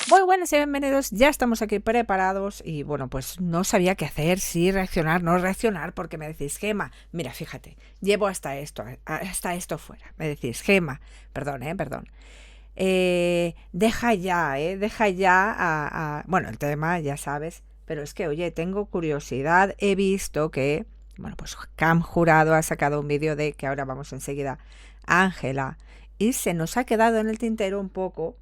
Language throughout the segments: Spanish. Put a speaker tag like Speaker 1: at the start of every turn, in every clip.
Speaker 1: Muy buenas y bienvenidos, ya estamos aquí preparados y bueno, pues no sabía qué hacer, si reaccionar, no reaccionar, porque me decís, Gema, mira, fíjate, llevo hasta esto fuera, me decís, Gema, perdón, deja ya bueno, el tema ya sabes, pero es que, oye, tengo curiosidad, he visto que, bueno, pues Cam Jurado ha sacado un vídeo de que ahora vamos enseguida a Ángela y se nos ha quedado en el tintero un poco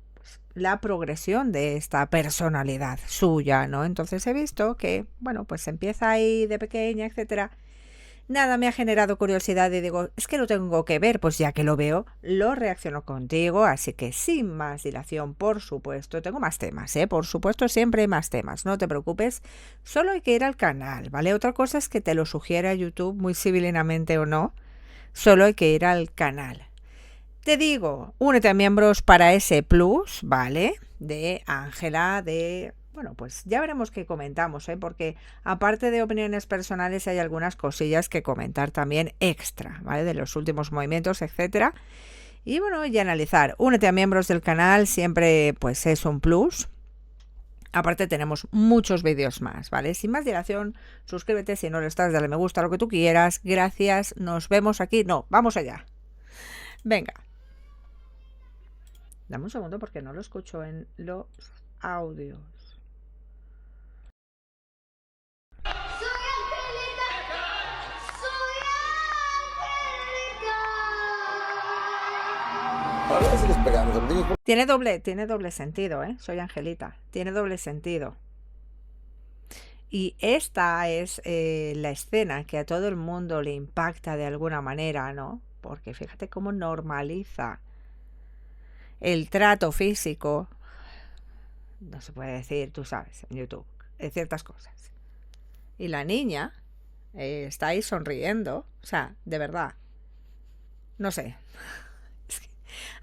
Speaker 1: la progresión de esta personalidad suya, ¿no? Entonces he visto que, bueno, pues empieza ahí de pequeña, etcétera. Nada, me ha generado curiosidad y digo, es que lo tengo que ver, pues ya que lo veo, lo reacciono contigo, así que sin más dilación, por supuesto, tengo más temas, ¿eh? Por supuesto, siempre hay más temas, no te preocupes, solo hay que ir al canal, ¿vale? Otra cosa es que te lo sugiera YouTube, muy civilinamente o no, solo hay que ir al canal. Te digo, únete a miembros para ese plus, ¿vale? De Ángela, bueno, pues ya veremos qué comentamos, ¿eh? Porque aparte de opiniones personales hay algunas cosillas que comentar también extra, ¿vale? De los últimos movimientos, etcétera. Y bueno, y analizar. Únete a miembros del canal, siempre pues es un plus. Aparte tenemos muchos vídeos más, ¿vale? Sin más dilación, suscríbete si no lo estás, dale me gusta, lo que tú quieras. Gracias, nos vemos aquí. No, vamos allá. Venga. Dame un segundo porque no lo escucho en los audios.
Speaker 2: ¡Soy Angelita! ¡Soy Angelita!
Speaker 3: Ahora sí les pegamos, amigos.
Speaker 1: Tiene doble sentido, ¿eh? Soy Angelita. Tiene doble sentido. Y esta es la escena que a todo el mundo le impacta de alguna manera, ¿no? Porque fíjate cómo normaliza el trato físico. No se puede decir, tú sabes, en YouTube, ciertas cosas. Y la niña está ahí sonriendo. O sea, de verdad. No sé.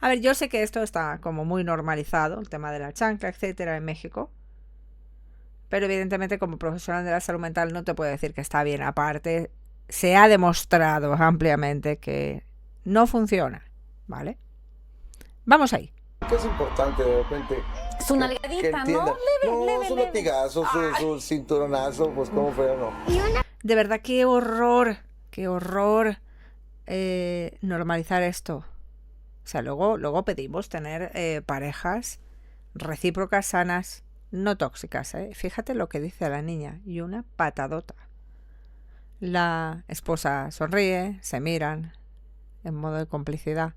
Speaker 1: A ver, yo sé que esto está como muy normalizado, el tema de la chancla, etcétera, en México. Pero evidentemente como profesional de la salud mental no te puedo decir que está bien. Aparte, se ha demostrado ampliamente que no funciona, ¿vale? Vamos ahí.
Speaker 3: Que es importante de repente.
Speaker 2: Su nalgadita, ¿no? Leve,
Speaker 3: su latigazo, su cinturonazo, pues cómo fue o no.
Speaker 1: De verdad, qué horror normalizar esto. O sea, luego pedimos tener parejas recíprocas, sanas, no tóxicas, ¿eh? Fíjate lo que dice la niña. Y una patadota. La esposa sonríe, se miran en modo de complicidad.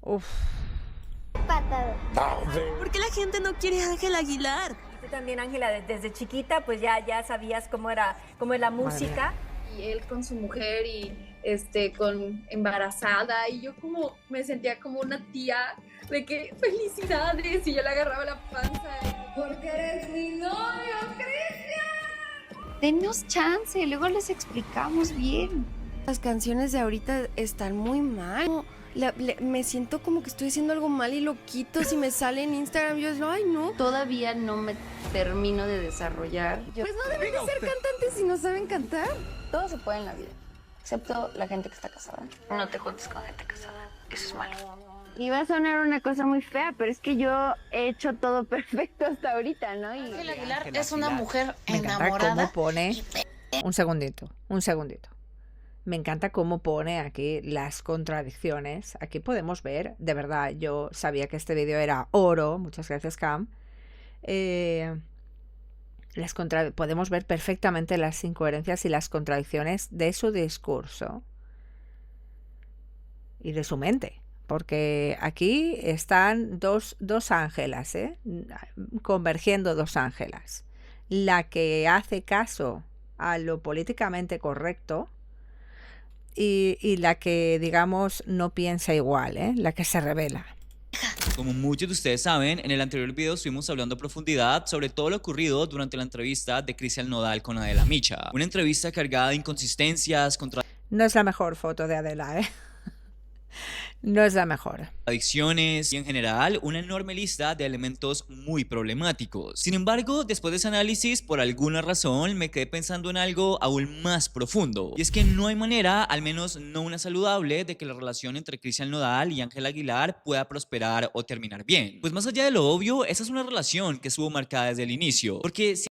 Speaker 1: Uf.
Speaker 4: ¿Por qué la gente no quiere a Ángela Aguilar?
Speaker 5: Tú también, Ángela, desde chiquita, pues ya sabías cómo es la música.
Speaker 6: Y él con su mujer y con embarazada, y yo como me sentía como una tía de que felicidades, y yo le agarraba la panza. Porque eres mi novio, Cristian.
Speaker 7: Denos chance, luego les explicamos bien.
Speaker 4: Las canciones de ahorita están muy mal. Me siento como que estoy haciendo algo mal y lo quito. Si me sale en Instagram, yo digo, ay, no.
Speaker 7: Todavía no me termino de desarrollar.
Speaker 4: Pues no deben de ser cantantes si no saben cantar.
Speaker 7: Todo se puede en la vida, excepto la gente que está casada. No te juntes con gente casada, eso es malo. Y va a sonar una cosa muy fea, pero es que yo he hecho todo perfecto hasta ahorita, ¿no?
Speaker 2: Ángela Aguilar es una mujer
Speaker 1: Me encanta
Speaker 2: enamorada.
Speaker 1: cómo pone. Un segundito. Me encanta cómo pone aquí las contradicciones. Aquí podemos ver, de verdad, yo sabía que este vídeo era oro. Muchas gracias, Cam. Podemos ver perfectamente las incoherencias y las contradicciones de su discurso y de su mente. Porque aquí están dos Ángelas, ¿eh? Convergiendo dos Ángelas. La que hace caso a lo políticamente correcto y la que, digamos, no piensa igual, ¿eh? La que se revela.
Speaker 8: Como muchos de ustedes saben, en el anterior video estuvimos hablando a profundidad sobre todo lo ocurrido durante la entrevista de Cristian Nodal con Adela Micha. Una entrevista cargada de inconsistencias,
Speaker 1: No es la mejor foto de Adela, ¿eh? No es la mejor.
Speaker 8: Adicciones y en general una enorme lista de elementos muy problemáticos. Sin embargo, después de ese análisis, por alguna razón me quedé pensando en algo aún más profundo. Y es que no hay manera, al menos no una saludable, de que la relación entre Christian Nodal y Ángela Aguilar pueda prosperar o terminar bien. Pues más allá de lo obvio, esa es una relación que estuvo marcada desde el inicio. Porque si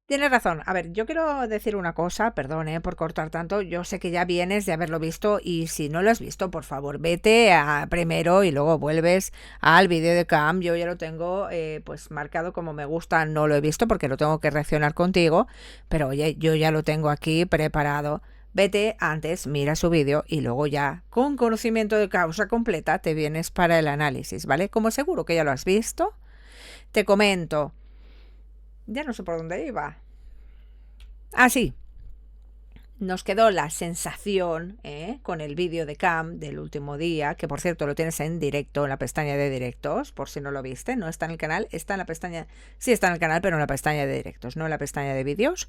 Speaker 1: Tienes razón. A ver, yo quiero decir una cosa, perdón, por cortar tanto. Yo sé que ya vienes de haberlo visto y si no lo has visto, por favor, vete a primero y luego vuelves al vídeo de Cam. Yo ya lo tengo pues marcado como me gusta. No lo he visto porque lo tengo que reaccionar contigo, pero oye, yo ya lo tengo aquí preparado. Vete antes, mira su vídeo y luego ya, con conocimiento de causa completa, te vienes para el análisis, ¿vale? Como seguro que ya lo has visto, te comento. Ya no sé por dónde iba. Ah, sí. Nos quedó la sensación con el vídeo de Cam del último día, que por cierto lo tienes en directo, en la pestaña de directos, por si no lo viste, no está en el canal, está en la pestaña, sí está en el canal, pero en la pestaña de directos, no en la pestaña de vídeos.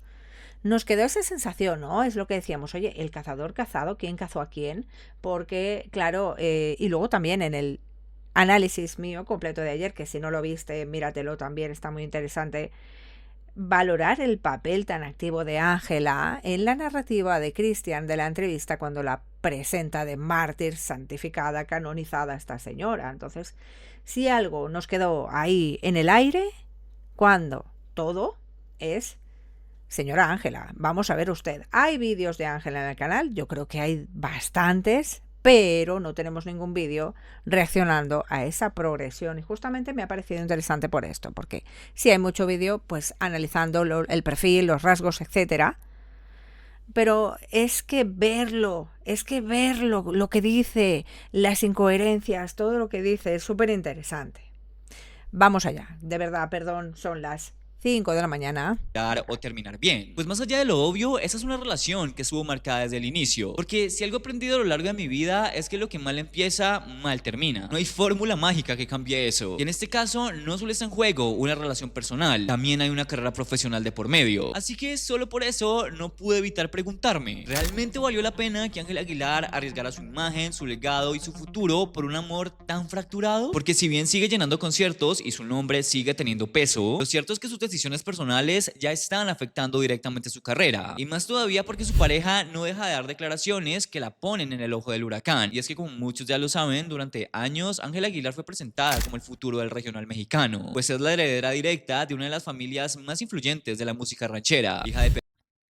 Speaker 1: Nos quedó esa sensación, ¿no? Es lo que decíamos, oye, el cazador cazado, ¿quién cazó a quién? Porque, claro, y luego también en el análisis mío completo de ayer, que si no lo viste, míratelo también, está muy interesante. Valorar el papel tan activo de Ángela en la narrativa de Christian de la entrevista cuando la presenta de mártir, santificada, canonizada esta señora. Entonces, si algo nos quedó ahí en el aire, cuando todo es señora Ángela. Vamos a ver usted, ¿hay vídeos de Ángela en el canal? Yo creo que hay bastantes, pero no tenemos ningún vídeo reaccionando a esa progresión y justamente me ha parecido interesante por esto, porque si hay mucho vídeo pues analizando el perfil, los rasgos, etcétera, pero es que verlo, lo que dice, las incoherencias, todo lo que dice es súper interesante. Vamos allá, de verdad, perdón, son las 5 de la mañana.
Speaker 8: O terminar bien. Pues más allá de lo obvio, esa es una relación que estuvo marcada desde el inicio. Porque si algo he aprendido a lo largo de mi vida es que lo que mal empieza, mal termina. No hay fórmula mágica que cambie eso. Y en este caso, no solo está en juego una relación personal, también hay una carrera profesional de por medio. Así que solo por eso no pude evitar preguntarme, ¿realmente valió la pena que Ángela Aguilar arriesgara su imagen, su legado y su futuro por un amor tan fracturado? Porque si bien sigue llenando conciertos y su nombre sigue teniendo peso, lo cierto es que sus decisiones personales ya están afectando directamente su carrera. Y más todavía porque su pareja no deja de dar declaraciones que la ponen en el ojo del huracán. Y es que como muchos ya lo saben, durante años Ángela Aguilar fue presentada como el futuro del regional mexicano, pues es la heredera directa de una de las familias más influyentes de la música ranchera, hija de...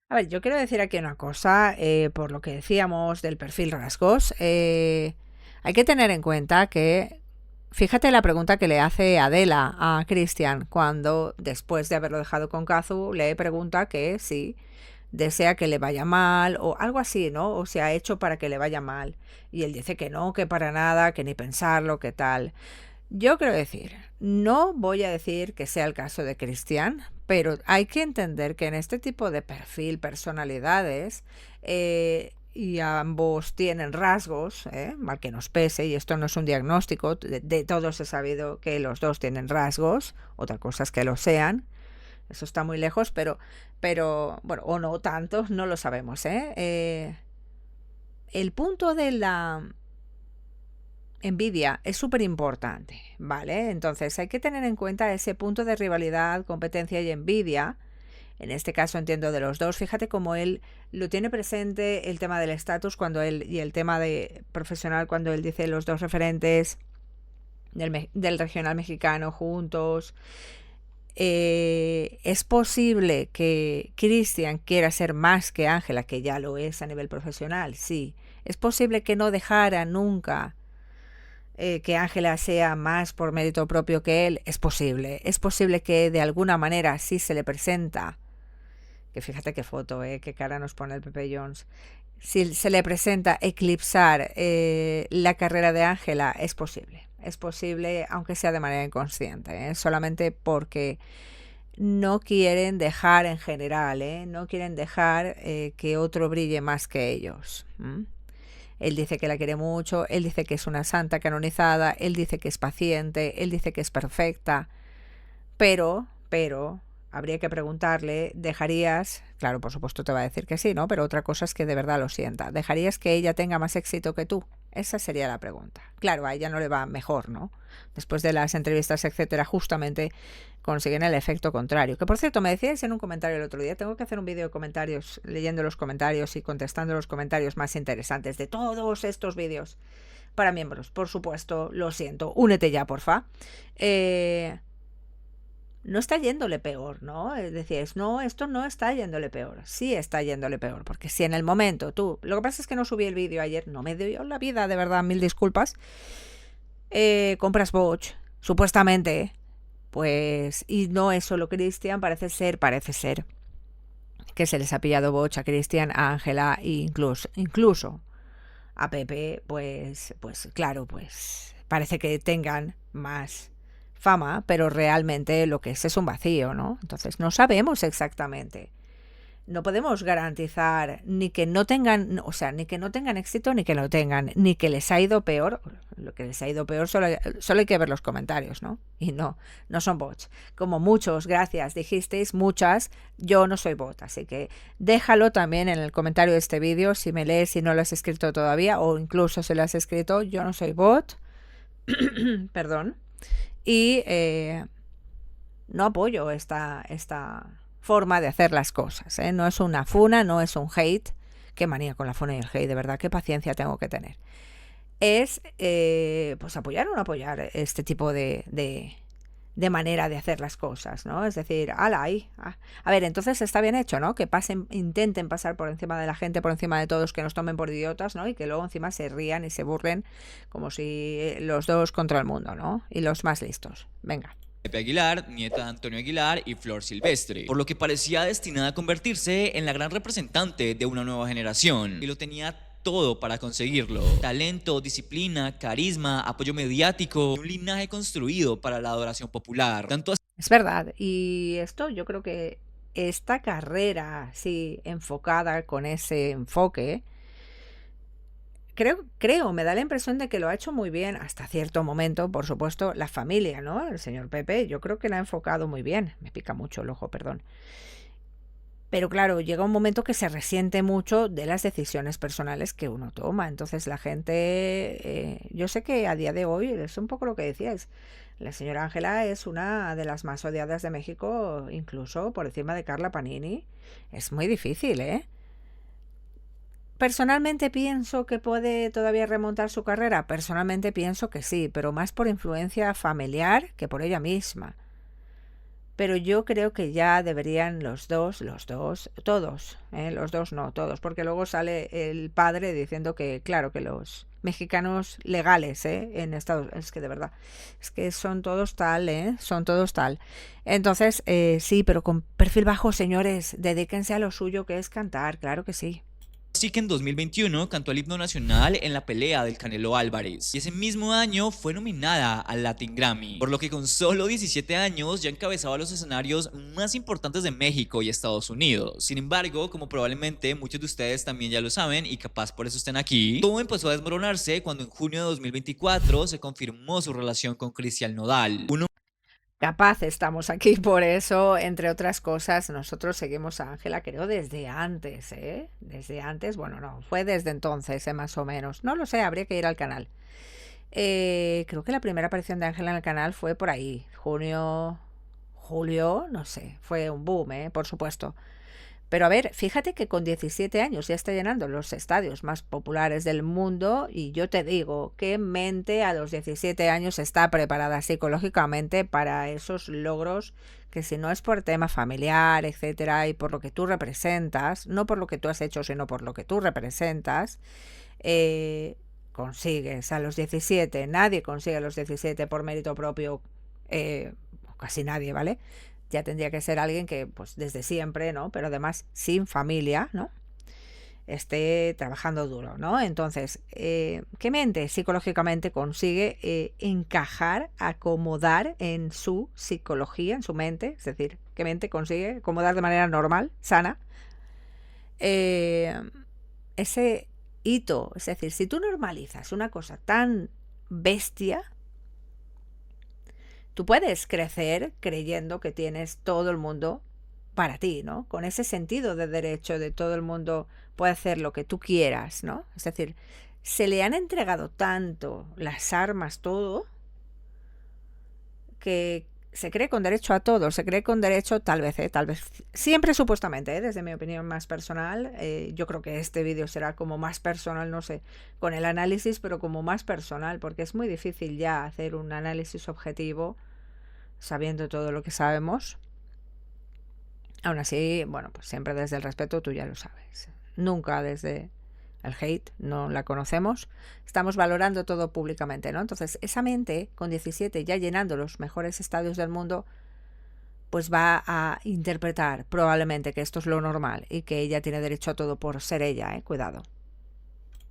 Speaker 1: A ver, yo quiero decir aquí una cosa, por lo que decíamos del perfil rasgos, hay que tener en cuenta que fíjate la pregunta que le hace Adela a Christian cuando, después de haberlo dejado con Kazu, le pregunta que si desea que le vaya mal o algo así, ¿no? O se ha hecho para que le vaya mal. Y él dice que no, que para nada, que ni pensarlo, que tal. Yo quiero decir, no voy a decir que sea el caso de Christian, pero hay que entender que en este tipo de perfil, personalidades, y ambos tienen rasgos, mal que nos pese, y esto no es un diagnóstico, de todos he sabido que los dos tienen rasgos, otra cosa es que lo sean, eso está muy lejos, pero bueno, o no tanto, no lo sabemos. El punto de la envidia es súper importante, ¿vale? Entonces hay que tener en cuenta ese punto de rivalidad, competencia y envidia. En este caso entiendo de los dos. Fíjate cómo él lo tiene presente el tema del estatus cuando él y el tema de profesional cuando él dice los dos referentes del regional mexicano juntos. Es posible que Christian quiera ser más que Ángela, que ya lo es a nivel profesional, sí. Es posible que no dejara nunca que Ángela sea más por mérito propio que él. Es posible que de alguna manera sí se le presenta. Que fíjate qué foto, qué cara nos pone el Pepe Jones. Si se le presenta eclipsar la carrera de Ángela, es posible, aunque sea de manera inconsciente, solamente porque no quieren dejar en general, no quieren dejar que otro brille más que ellos. Él dice que la quiere mucho, él dice que es una santa canonizada, él dice que es paciente, él dice que es perfecta, pero habría que preguntarle, ¿dejarías? Claro, por supuesto te va a decir que sí, ¿no? Pero otra cosa es que de verdad lo sienta. ¿Dejarías que ella tenga más éxito que tú Esa sería la pregunta. Claro, a ella no le va mejor, ¿no? Después de las entrevistas, etcétera, justamente consiguen el efecto contrario. Que por cierto, me decíais en un comentario el otro día, tengo que hacer un vídeo de comentarios, leyendo los comentarios y contestando los comentarios más interesantes de todos estos vídeos. Para miembros, por supuesto, lo siento. Únete ya, porfa. No está yéndole peor, ¿no? Decíais, no, esto no está yéndole peor. Sí está yéndole peor, porque si en el momento tú... Lo que pasa es que no subí el vídeo ayer, no me dio la vida, de verdad, mil disculpas. Compras Vox, supuestamente, pues... Y no es solo Cristian, parece ser que se les ha pillado Vox a Cristian, a Ángela e incluso a Pepe, pues claro, pues parece que tengan más fama, pero realmente lo que es un vacío, ¿no? Entonces no sabemos exactamente. No podemos garantizar ni que no tengan, o sea, ni que no tengan éxito, ni que lo tengan, ni que les ha ido peor. Lo que les ha ido peor solo hay que ver los comentarios, ¿no? Y no son bots. Como muchos, gracias, dijisteis, muchas, yo no soy bot, así que déjalo también en el comentario de este vídeo, si me lees, si no lo has escrito todavía, o incluso si lo has escrito, yo no soy bot, perdón, y no apoyo esta forma de hacer las cosas, ¿eh? No es una funa, no es un hate. Qué manía con la funa y el hate, de verdad, qué paciencia tengo que tener. Es pues apoyar o no apoyar este tipo de manera de hacer las cosas, ¿no? Es decir, ala, ahí. A ver, entonces está bien hecho, ¿no? Que intenten pasar por encima de la gente, por encima de todos, que nos tomen por idiotas, ¿no? Y que luego encima se rían y se burlen como si los dos contra el mundo, ¿no? Y los más listos. Venga.
Speaker 8: Pepe Aguilar, nieta de Antonio Aguilar y Flor Silvestre, por lo que parecía destinada a convertirse en la gran representante de una nueva generación, y lo tenía todo para conseguirlo. Talento, disciplina, carisma, apoyo mediático y un linaje construido para la adoración popular.
Speaker 1: Es verdad, y esto yo creo que esta carrera así enfocada con ese enfoque, creo, me da la impresión de que lo ha hecho muy bien hasta cierto momento, por supuesto, la familia, ¿no? El señor Pepe, yo creo que la ha enfocado muy bien. Me pica mucho el ojo, perdón. Pero claro, llega un momento que se resiente mucho de las decisiones personales que uno toma. Entonces la gente, yo sé que a día de hoy, es un poco lo que decíais, la señora Ángela es una de las más odiadas de México, incluso por encima de Carla Panini. Es muy difícil, ¿eh? Personalmente pienso que puede todavía remontar su carrera. Personalmente pienso que sí, pero más por influencia familiar que por ella misma. Pero yo creo que ya deberían los dos, todos, los dos no, todos, porque luego sale el padre diciendo que, claro, que los mexicanos legales, en Estados Unidos, es que de verdad, es que son todos tal, son todos tal. Entonces, sí, pero con perfil bajo, señores, dedíquense a lo suyo, que es cantar, claro que sí.
Speaker 8: Así que en 2021 cantó el himno nacional en la pelea del Canelo Álvarez, y ese mismo año fue nominada al Latin Grammy, por lo que con solo 17 años ya encabezaba los escenarios más importantes de México y Estados Unidos. Sin embargo, como probablemente muchos de ustedes también ya lo saben y capaz por eso estén aquí, todo empezó a desmoronarse cuando en junio de 2024 se confirmó su relación con Cristian Nodal.
Speaker 1: Capaz estamos aquí por eso, entre otras cosas, nosotros seguimos a Ángela, creo, desde antes, Desde antes, bueno, no, fue desde entonces, más o menos. No lo sé, habría que ir al canal. Creo que la primera aparición de Ángela en el canal fue por ahí, junio, julio, no sé, fue un boom, por supuesto. Pero a ver, fíjate que con 17 años ya está llenando los estadios más populares del mundo, y yo te digo, ¿qué mente a los 17 años está preparada psicológicamente para esos logros que, si no es por tema familiar, etcétera, y por lo que tú representas, no por lo que tú has hecho, sino por lo que tú representas, consigues a los 17? Nadie consigue a los 17 por mérito propio, casi nadie, ¿vale? Ya tendría que ser alguien que, pues desde siempre, ¿no? Pero además sin familia, ¿no? Esté trabajando duro, ¿no? Entonces, ¿qué mente psicológicamente consigue encajar, acomodar en su psicología, en su mente? Es decir, ¿qué mente consigue acomodar de manera normal, sana, ese hito? Es decir, si tú normalizas una cosa tan bestia, tú puedes crecer creyendo que tienes todo el mundo para ti, ¿no? Con ese sentido de derecho de todo el mundo puede hacer lo que tú quieras, ¿no? Es decir, se le han entregado tanto las armas, todo, que se cree con derecho a todo, se cree con derecho, tal vez, siempre supuestamente, desde mi opinión más personal, yo creo que este vídeo será como más personal, no sé, con el análisis, pero como más personal, porque es muy difícil ya hacer un análisis objetivo sabiendo todo lo que sabemos. Aún así, bueno, pues siempre desde el respeto, tú ya lo sabes, nunca desde el hate, no la conocemos, estamos valorando todo públicamente, ¿no? Entonces, esa mente con 17 ya llenando los mejores estadios del mundo, pues va a interpretar probablemente que esto es lo normal y que ella tiene derecho a todo por ser ella, cuidado.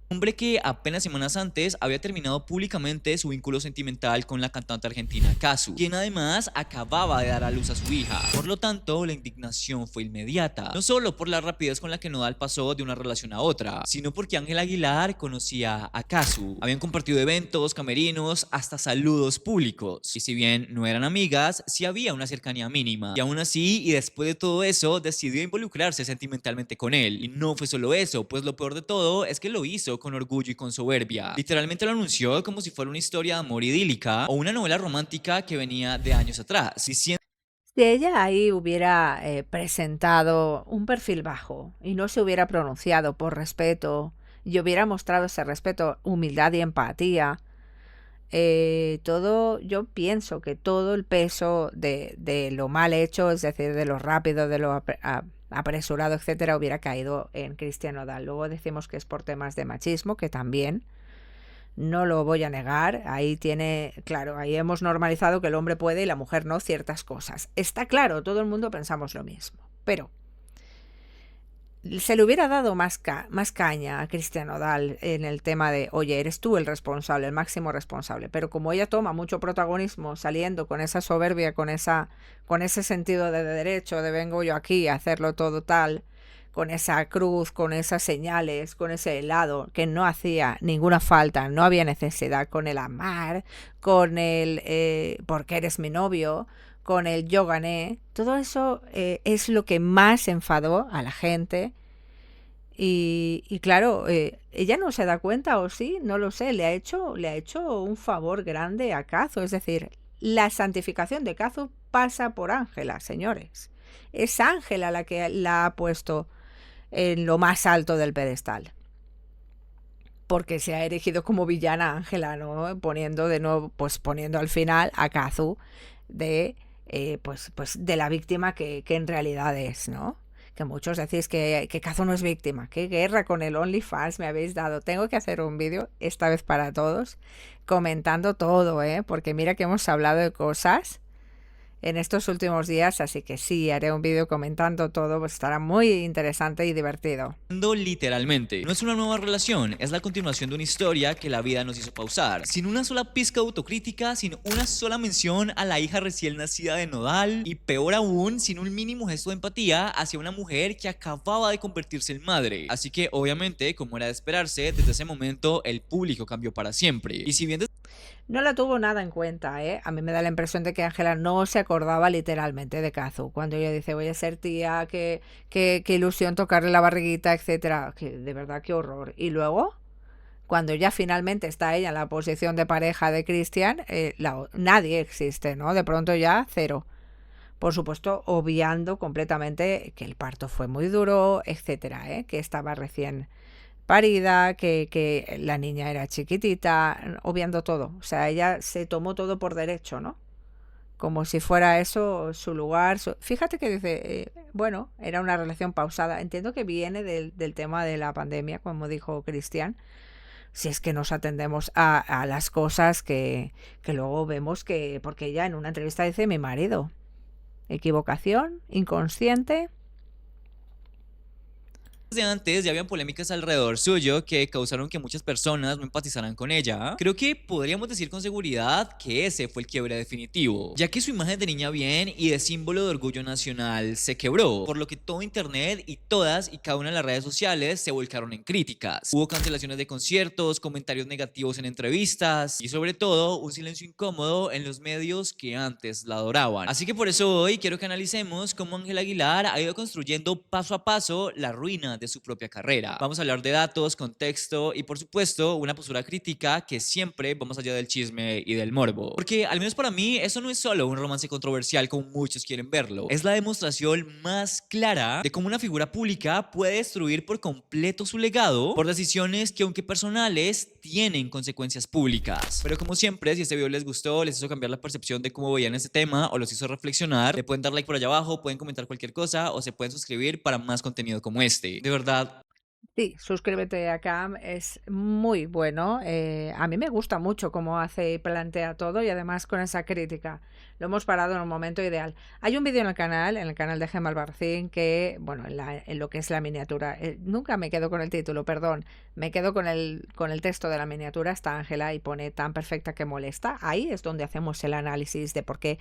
Speaker 8: Hombre que apenas semanas antes había terminado públicamente su vínculo sentimental con la cantante argentina Cazzu, quien además acababa de dar a luz a su hija. Por lo tanto, la indignación fue inmediata, no solo por la rapidez con la que Nodal pasó de una relación a otra, sino porque Ángela Aguilar conocía a Cazzu. Habían compartido eventos, camerinos, hasta saludos públicos. Y si bien no eran amigas, sí había una cercanía mínima. Y aún así, y después de todo eso, decidió involucrarse sentimentalmente con él. Y no fue solo eso, pues lo peor de todo es que lo hizo con orgullo y con soberbia. Literalmente lo anunció como si fuera una historia de amor idílica o una novela romántica que venía de años atrás, diciendo...
Speaker 1: Si ella ahí hubiera presentado un perfil bajo y no se hubiera pronunciado por respeto y hubiera mostrado ese respeto, humildad y empatía, yo pienso que todo el peso de lo mal hecho, es decir, de lo rápido, de lo apresurado, etcétera, hubiera caído en Cristian Nodal. Luego decimos que es por temas de machismo, que también no lo voy a negar. Ahí claro, ahí hemos normalizado que el hombre puede y la mujer no ciertas cosas. Está claro, todo el mundo pensamos lo mismo, pero se le hubiera dado más caña a Cristian Nodal en el tema de, oye, eres tú el responsable, el máximo responsable, pero como ella toma mucho protagonismo saliendo con esa soberbia, con ese sentido de derecho, de vengo yo aquí a hacerlo todo tal, con esa cruz, con esas señales, con ese helado, que no hacía ninguna falta, no había necesidad, con el amar, con el porque eres mi novio, con el yo gané, todo eso es lo que más enfadó a la gente. Y claro, ella no se da cuenta, o sí, no lo sé, le ha hecho un favor grande a Cazzu. Es decir, la santificación de Cazzu pasa por Ángela, señores. Es Ángela la que la ha puesto en lo más alto del pedestal, porque se ha erigido como villana Ángela, ¿no? Poniendo de nuevo, pues poniendo al final a Cazzu de pues de la víctima que en realidad es, ¿no? Que muchos decís que Cazzu no es víctima. Qué guerra con el OnlyFans me habéis dado. Tengo que hacer un vídeo, esta vez para todos, comentando todo, porque mira que hemos hablado de cosas en estos últimos días, así que sí, haré un vídeo comentando todo, pues estará muy interesante y divertido.
Speaker 8: Literalmente, no es una nueva relación, es la continuación de una historia que la vida nos hizo pausar, sin una sola pizca de autocrítica, sin una sola mención a la hija recién nacida de Nodal, y peor aún, sin un mínimo gesto de empatía hacia una mujer que acababa de convertirse en madre. Así que obviamente, como era de esperarse, desde ese momento el público cambió para siempre. Y si bien
Speaker 1: no la tuvo nada en cuenta, A mí me da la impresión de que Ángela no se acordaba literalmente de Cazzu. Cuando ella dice, voy a ser tía, qué ilusión tocarle la barriguita, etcétera. Que de verdad, qué horror. Y luego, cuando ya finalmente está ella en la posición de pareja de Cristian, nadie existe, ¿no? De pronto ya cero. Por supuesto, obviando completamente que el parto fue muy duro, etcétera, que estaba recién parida, que la niña era chiquitita, obviando todo. O sea, ella se tomó todo por derecho, ¿no? Como si fuera eso su lugar. Fíjate que dice, bueno, era una relación pausada. Entiendo que viene del tema de la pandemia, como dijo Cristian. Si es que nos atendemos a las cosas que luego vemos que... Porque ella en una entrevista dice, mi marido. Equivocación, inconsciente...
Speaker 8: de antes ya habían polémicas alrededor suyo que causaron que muchas personas no empatizaran con ella. Creo que podríamos decir con seguridad que ese fue el quiebre definitivo, ya que su imagen de niña bien y de símbolo de orgullo nacional se quebró, por lo que todo internet y todas y cada una de las redes sociales se volcaron en críticas. Hubo cancelaciones de conciertos, comentarios negativos en entrevistas y sobre todo un silencio incómodo en los medios que antes la adoraban. Así que por eso hoy quiero que analicemos cómo Ángela Aguilar ha ido construyendo paso a paso la ruina de de su propia carrera. Vamos a hablar de datos, contexto y por supuesto una postura crítica que siempre va más allá del chisme y del morbo. Porque al menos para mí eso no es solo un romance controversial como muchos quieren verlo. Es la demostración más clara de cómo una figura pública puede destruir por completo su legado por decisiones que, aunque personales, tienen consecuencias públicas. Pero como siempre, si este video les gustó, les hizo cambiar la percepción de cómo veían este tema o los hizo reflexionar, le pueden dar like por allá abajo, pueden comentar cualquier cosa o se pueden suscribir para más contenido como este. De verdad,
Speaker 1: Sí, suscríbete a Cam, es muy bueno. A mí me gusta mucho cómo hace y plantea todo y además con esa crítica. Lo hemos parado en un momento ideal. Hay un vídeo en el canal de Gemma Albarcín, que, bueno, en lo que es la miniatura, nunca me quedo con el título, perdón, me quedo con el texto de la miniatura, está Ángela y pone tan perfecta que molesta. Ahí es donde hacemos el análisis de por qué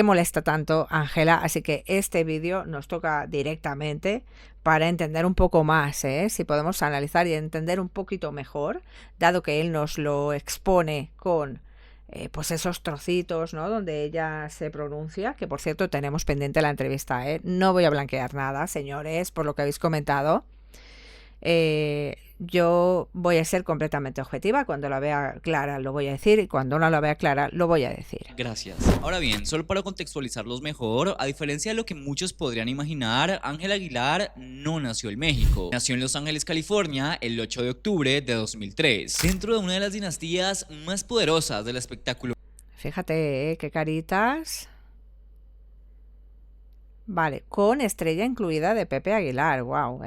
Speaker 1: molesta tanto Ángela. Así que este vídeo nos toca directamente para entender un poco más, si podemos analizar y entender un poquito mejor, dado que él nos lo expone con pues esos trocitos, ¿no?, donde ella se pronuncia, que por cierto tenemos pendiente la entrevista, no voy a blanquear nada, señores, por lo que habéis comentado. Yo voy a ser completamente objetiva. Cuando la vea clara lo voy a decir y cuando no la vea clara lo voy a decir.
Speaker 8: gracias. Ahora bien, solo para contextualizarlos mejor, a diferencia de lo que muchos podrían imaginar, Ángela Aguilar no nació en México. Nació en Los Ángeles, California, el 8 de octubre de 2003, dentro de una de las dinastías más poderosas del espectáculo.
Speaker 1: Fíjate, qué caritas. Vale, con estrella incluida de Pepe Aguilar, wow,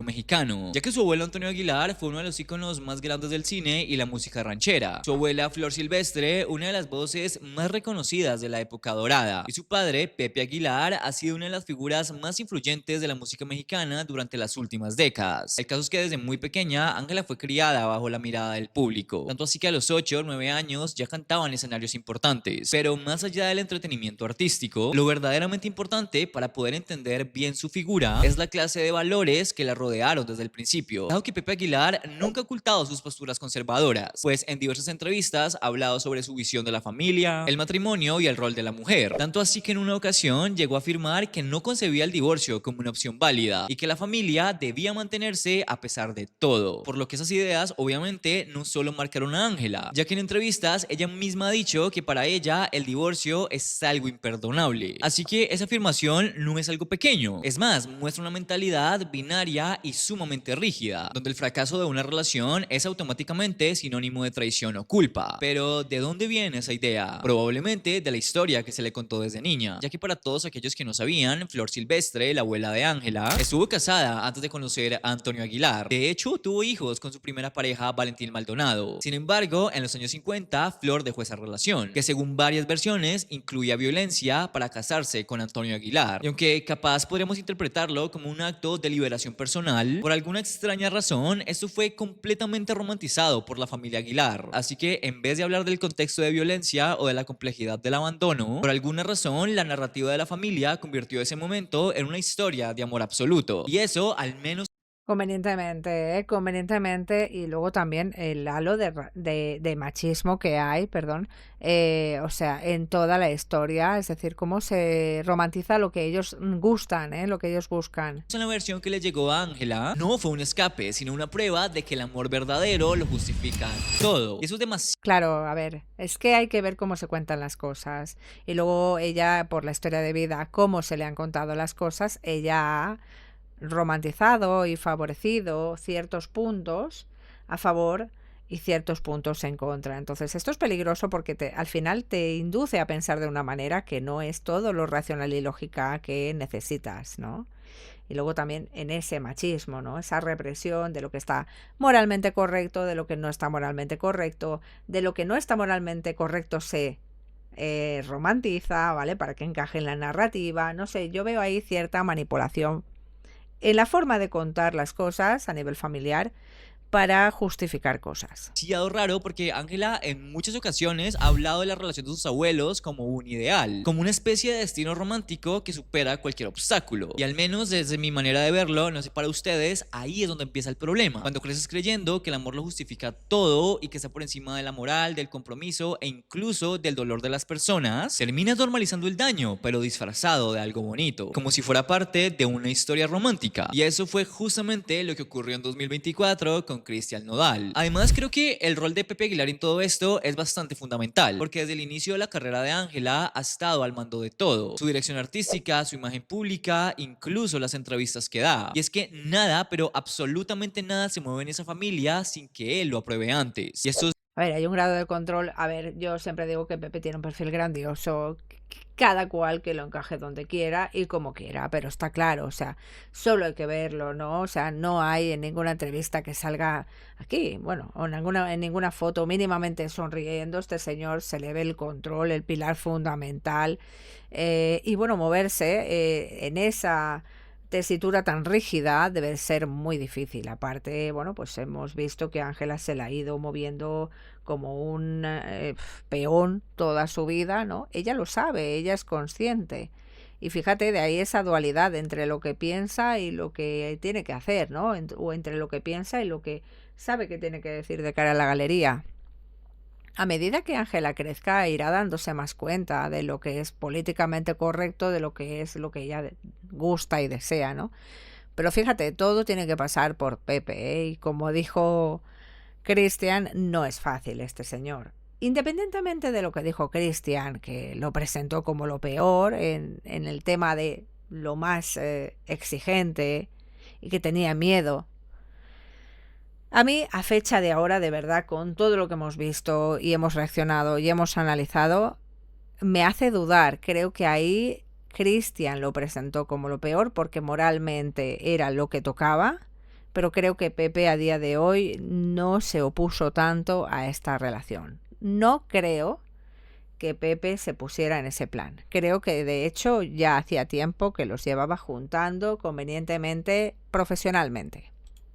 Speaker 8: mexicano, ya que su abuelo Antonio Aguilar fue uno de los íconos más grandes del cine y la música ranchera, su abuela Flor Silvestre, una de las voces más reconocidas de la época dorada, y su padre Pepe Aguilar ha sido una de las figuras más influyentes de la música mexicana durante las últimas décadas. El caso es que desde muy pequeña Ángela fue criada bajo la mirada del público, tanto así que a los 8 o 9 años ya cantaba en escenarios importantes. Pero más allá del entretenimiento artístico, lo verdaderamente importante para poder entender bien su figura es la clase de valores que la rodearon desde el principio, dado que Pepe Aguilar nunca ha ocultado sus posturas conservadoras, pues en diversas entrevistas ha hablado sobre su visión de la familia, el matrimonio y el rol de la mujer, tanto así que en una ocasión llegó a afirmar que no concebía el divorcio como una opción válida y que la familia debía mantenerse a pesar de todo, por lo que esas ideas obviamente no solo marcaron a Ángela, ya que en entrevistas ella misma ha dicho que para ella el divorcio es algo imperdonable, así que esa afirmación no es algo pequeño, es más, muestra una mentalidad binaria y sumamente rígida, donde el fracaso de una relación es automáticamente sinónimo de traición o culpa. Pero ¿de dónde viene esa idea? Probablemente de la historia que se le contó desde niña, ya que para todos aquellos que no sabían, Flor Silvestre, la abuela de Ángela, estuvo casada antes de conocer a Antonio Aguilar. De hecho, tuvo hijos con su primera pareja, Valentín Maldonado. Sin embargo, en los años 50, Flor dejó esa relación, que según varias versiones incluía violencia para casarse con Antonio Aguilar. Y aunque capaz podríamos interpretarlo como un acto de liberación personal, por alguna extraña razón, esto fue completamente romantizado por la familia Aguilar. Así que en vez de hablar del contexto de violencia o de la complejidad del abandono, por alguna razón la narrativa de la familia convirtió ese momento en una historia de amor absoluto. Y eso, al menos
Speaker 1: Convenientemente, y luego también el halo de machismo que hay, perdón, o sea, en toda la historia, es decir, cómo se romantiza lo que ellos gustan, lo que ellos buscan.
Speaker 8: en la versión que le llegó a Ángela, no fue un escape, sino una prueba de que el amor verdadero lo justifica todo. Y eso es demasiado.
Speaker 1: Claro, a ver, es que hay que ver cómo se cuentan las cosas. Y luego ella, por la historia de vida, cómo se le han contado las cosas, ella ha romantizado y favorecido ciertos puntos a favor y ciertos puntos en contra. Entonces esto es peligroso porque al final te induce a pensar de una manera que no es todo lo racional y lógica que necesitas, ¿no? Y luego también en ese machismo, ¿no? Esa represión de lo que está moralmente correcto, de lo que no está moralmente correcto, de lo que no está moralmente correcto se romantiza, ¿vale? Para que encaje en la narrativa. No sé, yo veo ahí cierta manipulación en la forma de contar las cosas a nivel familiar, para justificar cosas.
Speaker 8: Demasiado raro porque Ángela en muchas ocasiones ha hablado de la relación de sus abuelos como un ideal, como una especie de destino romántico que supera cualquier obstáculo. Y al menos desde mi manera de verlo, no sé para ustedes, ahí es donde empieza el problema. Cuando creces creyendo que el amor lo justifica todo y que está por encima de la moral, del compromiso e incluso del dolor de las personas, terminas normalizando el daño, pero disfrazado de algo bonito, como si fuera parte de una historia romántica. Y eso fue justamente lo que ocurrió en 2024 con Cristian Nodal. Además, creo que el rol de Pepe Aguilar en todo esto es bastante fundamental, porque desde el inicio de la carrera de Ángela ha estado al mando de todo: su dirección artística, su imagen pública, incluso las entrevistas que da. Y es que nada, pero absolutamente nada se mueve en esa familia sin que él lo apruebe antes. Y esto es
Speaker 1: A ver, hay un grado de control. A ver, yo siempre digo que Pepe tiene un perfil grandioso, cada cual que lo encaje donde quiera y como quiera, pero está claro, o sea, solo hay que verlo, ¿no? O sea, no hay en ninguna entrevista que salga aquí, bueno, o en ninguna foto mínimamente sonriendo. Este señor se le ve el control, el pilar fundamental, y bueno, moverse en esa tesitura tan rígida debe ser muy difícil. Aparte, bueno, pues hemos visto que Ángela se la ha ido moviendo como un peón toda su vida, ¿no? Ella lo sabe, ella es consciente. Y fíjate, de ahí esa dualidad entre lo que piensa y lo que tiene que hacer, ¿no? O entre lo que piensa y lo que sabe que tiene que decir de cara a la galería. A medida que Ángela crezca, irá dándose más cuenta de lo que es políticamente correcto, de lo que es lo que ella gusta y desea, ¿no? Pero fíjate, todo tiene que pasar por Pepe, ¿eh? Y como dijo Cristian, no es fácil este señor. Independientemente de lo que dijo Cristian, que lo presentó como lo peor en el tema de lo más exigente y que tenía miedo. A mí, a fecha de ahora, de verdad, con todo lo que hemos visto y hemos reaccionado y hemos analizado, me hace dudar. Creo que ahí Cristian lo presentó como lo peor porque moralmente era lo que tocaba, pero creo que Pepe a día de hoy no se opuso tanto a esta relación. No creo que Pepe se pusiera en ese plan. Creo que de hecho ya hacía tiempo que los llevaba juntando convenientemente, profesionalmente.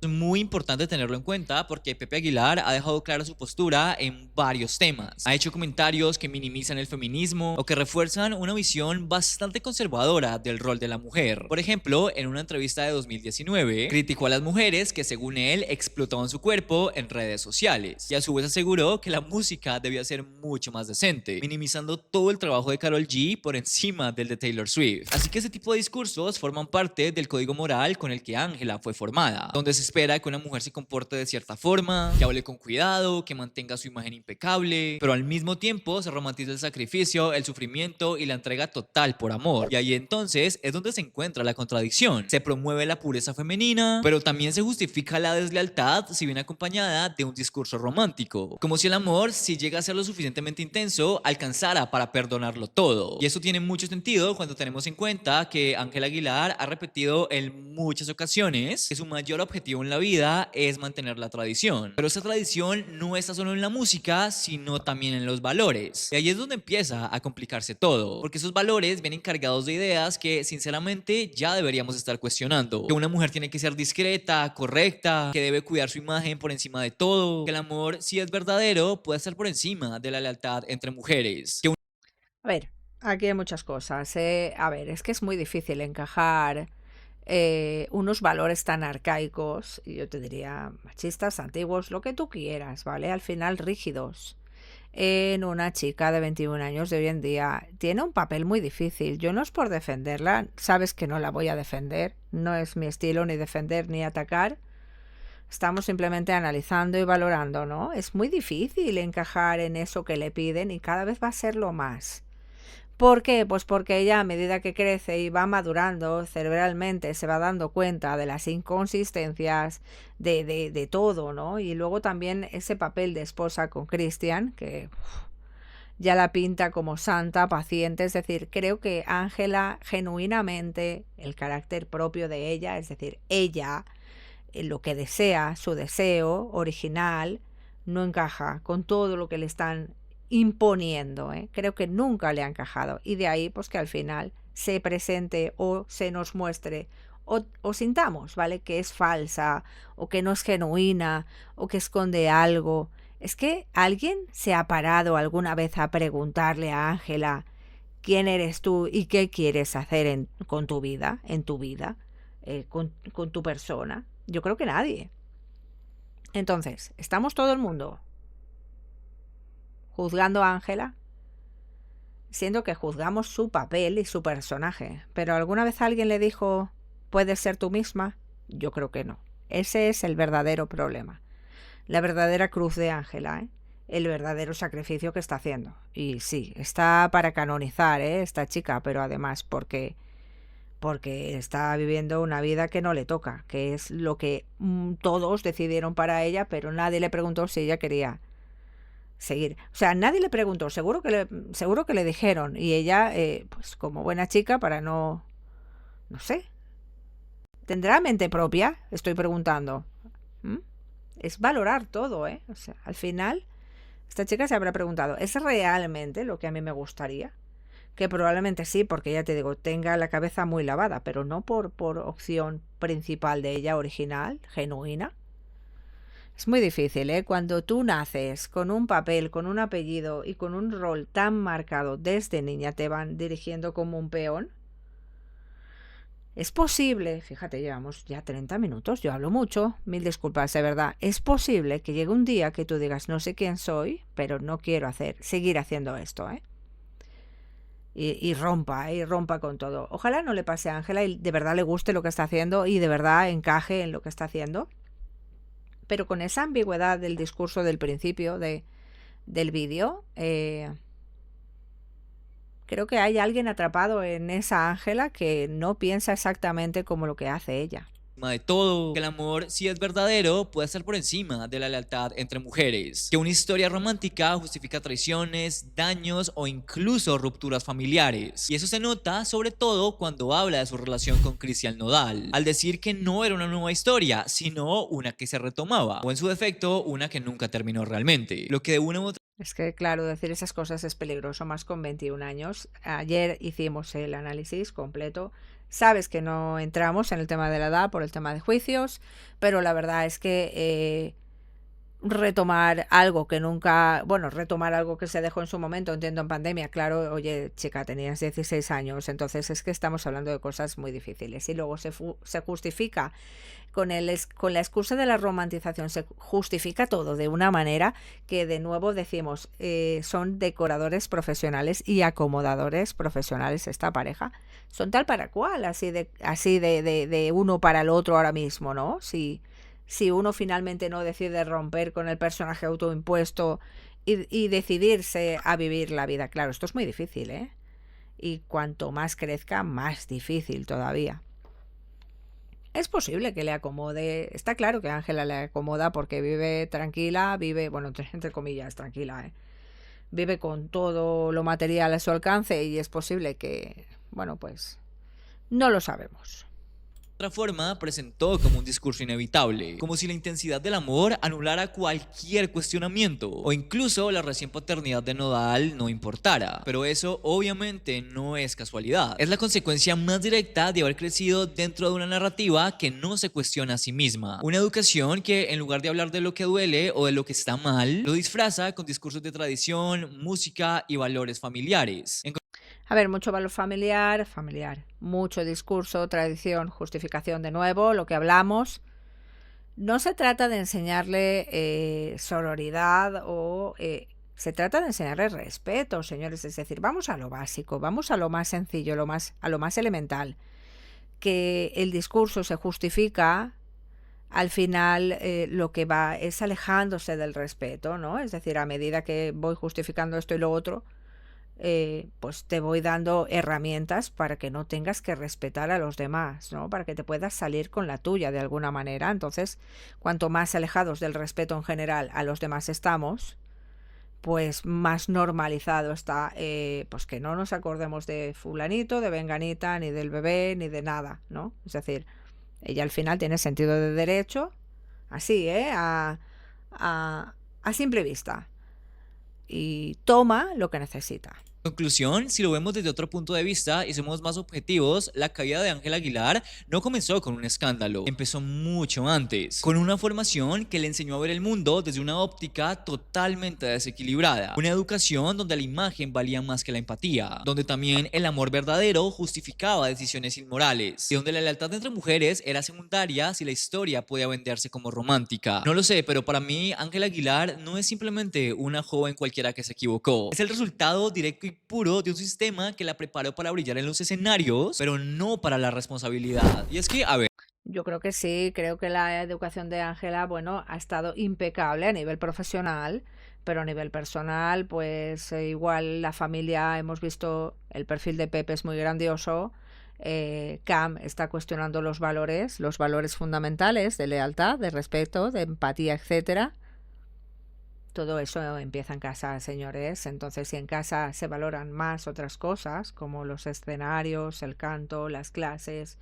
Speaker 8: Es muy importante tenerlo en cuenta porque Pepe Aguilar ha dejado clara su postura en varios temas. Ha hecho comentarios que minimizan el feminismo o que refuerzan una visión bastante conservadora del rol de la mujer. Por ejemplo, en una entrevista de 2019, criticó a las mujeres que, según él, explotaban su cuerpo en redes sociales, y a su vez aseguró que la música debía ser mucho más decente, minimizando todo el trabajo de Karol G por encima del de Taylor Swift. Así que ese tipo de discursos forman parte del código moral con el que Ángela fue formada, donde se espera que una mujer se comporte de cierta forma, que hable con cuidado, que mantenga su imagen impecable, pero al mismo tiempo se romantiza el sacrificio, el sufrimiento y la entrega total por amor. Y ahí entonces es donde se encuentra la contradicción. Se promueve la pureza femenina, pero también se justifica la deslealtad si viene acompañada de un discurso romántico, como si el amor, si llega a ser lo suficientemente intenso, alcanzara para perdonarlo todo. Y eso tiene mucho sentido cuando tenemos en cuenta que Ángela Aguilar ha repetido en muchas ocasiones que su mayor objetivo en la vida es mantener la tradición. Pero esa tradición no está solo en la música, sino también en los valores. Y ahí es donde empieza a complicarse todo, porque esos valores vienen cargados de ideas que sinceramente ya deberíamos estar cuestionando. Que una mujer tiene que ser discreta, correcta, que debe cuidar su imagen por encima de todo, que el amor, si es verdadero, puede estar por encima de la lealtad entre mujeres.
Speaker 1: A ver, aquí hay muchas cosas. A ver, es que es muy difícil encajar unos valores tan arcaicos, y yo te diría machistas, antiguos, lo que tú quieras, ¿vale? Al final rígidos, en una chica de 21 años de hoy en día. Tiene un papel muy difícil. Yo no es por defenderla, sabes que no la voy a defender, no es mi estilo ni defender ni atacar. Estamos simplemente analizando y valorando, ¿no? Es muy difícil encajar en eso que le piden y cada vez va a serlo más. ¿Por qué? Pues porque ella, a medida que crece y va madurando cerebralmente, se va dando cuenta de las inconsistencias de todo, ¿no? Y luego también ese papel de esposa con Cristian, que ya la pinta como santa, paciente. Es decir, creo que Ángela, genuinamente, el carácter propio de ella, es decir, ella, lo que desea, su deseo original, no encaja con todo lo que le están imponiendo, ¿eh? Creo que nunca le ha encajado, y de ahí pues que al final se presente o se nos muestre o sintamos, ¿vale? Que es falsa, o que no es genuina, o que esconde algo. Es que alguien se ha parado alguna vez a preguntarle a Ángela quién eres tú y qué quieres hacer con tu vida, en tu vida, con tu persona. Yo creo que nadie. Entonces, ¿estamos todo el mundo juzgando a Ángela? Siendo que juzgamos su papel y su personaje. ¿Pero alguna vez alguien le dijo, puedes ser tú misma? Yo creo que no. Ese es el verdadero problema. La verdadera cruz de Ángela, ¿eh? El verdadero sacrificio que está haciendo. Y sí, está para canonizar, esta chica, pero además porque está viviendo una vida que no le toca, que es lo que todos decidieron para ella, pero nadie le preguntó si ella quería seguir. O sea, nadie le preguntó, seguro que le dijeron, y ella, pues como buena chica, para no sé, ¿tendrá mente propia? Estoy preguntando. Es valorar todo, O sea, al final, esta chica se habrá preguntado, ¿es realmente lo que a mí me gustaría? Que probablemente sí, porque ya te digo, tenga la cabeza muy lavada, pero no por opción principal de ella, original, genuina. Es muy difícil, Cuando tú naces con un papel, con un apellido y con un rol tan marcado desde niña, te van dirigiendo como un peón. Es posible, fíjate, llevamos ya 30 minutos, yo hablo mucho, mil disculpas, de verdad. Es posible que llegue un día que tú digas, no sé quién soy, pero no quiero seguir haciendo esto, Y rompa con todo. Ojalá no le pase a Ángela y de verdad le guste lo que está haciendo y de verdad encaje en lo que está haciendo. Pero con esa ambigüedad del discurso del principio del vídeo, creo que hay alguien atrapado en esa Ángela que no piensa exactamente como lo que hace ella.
Speaker 8: De todo, que el amor, si es verdadero, puede estar por encima de la lealtad entre mujeres, que una historia romántica justifica traiciones, daños o incluso rupturas familiares, y eso se nota sobre todo cuando habla de su relación con Cristian Nodal, al decir que no era una nueva historia, sino una que se retomaba, o en su defecto, una que nunca terminó realmente, lo que de una u otra...
Speaker 1: Es que, claro, decir esas cosas es peligroso, más con 21 años. Ayer hicimos el análisis completo. Sabes que no entramos en el tema de la edad por el tema de juicios, pero la verdad es que retomar algo retomar algo que se dejó en su momento, entiendo, en pandemia, claro, oye, chica, tenías 16 años, entonces es que estamos hablando de cosas muy difíciles y luego se justifica con la excusa de la romantización, se justifica todo de una manera que de nuevo decimos, son decoradores profesionales y acomodadores profesionales esta pareja, son tal para cual, así de uno para el otro ahora mismo, ¿no? Si uno finalmente no decide romper con el personaje autoimpuesto y decidirse a vivir la vida. Claro, esto es muy difícil, Y cuanto más crezca, más difícil todavía. Es posible que le acomode, está claro que a Ángela le acomoda porque vive tranquila, bueno, entre comillas, tranquila, Vive con todo lo material a su alcance y es posible que, bueno, pues no lo sabemos.
Speaker 8: Otra forma presentó como un discurso inevitable, como si la intensidad del amor anulara cualquier cuestionamiento, o incluso la recién paternidad de Nodal no importara. Pero eso obviamente no es casualidad, es la consecuencia más directa de haber crecido dentro de una narrativa que no se cuestiona a sí misma, una educación que en lugar de hablar de lo que duele o de lo que está mal, lo disfraza con discursos de tradición, música y valores familiares.
Speaker 1: A ver, mucho valor familiar, mucho discurso, tradición, justificación de nuevo, lo que hablamos. No se trata de enseñarle sororidad se trata de enseñarle respeto, señores. Es decir, vamos a lo básico, vamos a lo más sencillo, a lo más elemental. Que el discurso se justifica, al final lo que va es alejándose del respeto, ¿no? Es decir, a medida que voy justificando esto y lo otro, pues te voy dando herramientas para que no tengas que respetar a los demás, ¿no? Para que te puedas salir con la tuya de alguna manera. Entonces, cuanto más alejados del respeto en general a los demás estamos, pues más normalizado está, pues que no nos acordemos de fulanito, de venganita, ni del bebé, ni de nada, ¿no? Es decir, ella al final tiene sentido de derecho, así, a simple vista. Y toma lo que necesita.
Speaker 8: Conclusión, si lo vemos desde otro punto de vista y somos más objetivos, la caída de Ángela Aguilar no comenzó con un escándalo, empezó mucho antes, con una formación que le enseñó a ver el mundo desde una óptica totalmente desequilibrada, una educación donde la imagen valía más que la empatía, donde también el amor verdadero justificaba decisiones inmorales, y donde la lealtad entre mujeres era secundaria si la historia podía venderse como romántica. No lo sé, pero para mí Ángela Aguilar no es simplemente una joven cualquiera que se equivocó, es el resultado directo y puro de un sistema que la preparó para brillar en los escenarios, pero no para la responsabilidad. Y es que, a ver,
Speaker 1: Yo creo que sí, creo que la educación de Ángela, bueno, ha estado impecable a nivel profesional, pero a nivel personal, pues igual la familia, hemos visto el perfil de Pepe es muy grandioso. Cam está cuestionando los valores fundamentales de lealtad, de respeto, de empatía, etcétera. Todo eso empieza en casa, señores. Entonces, si en casa se valoran más otras cosas, como los escenarios, el canto, las clases,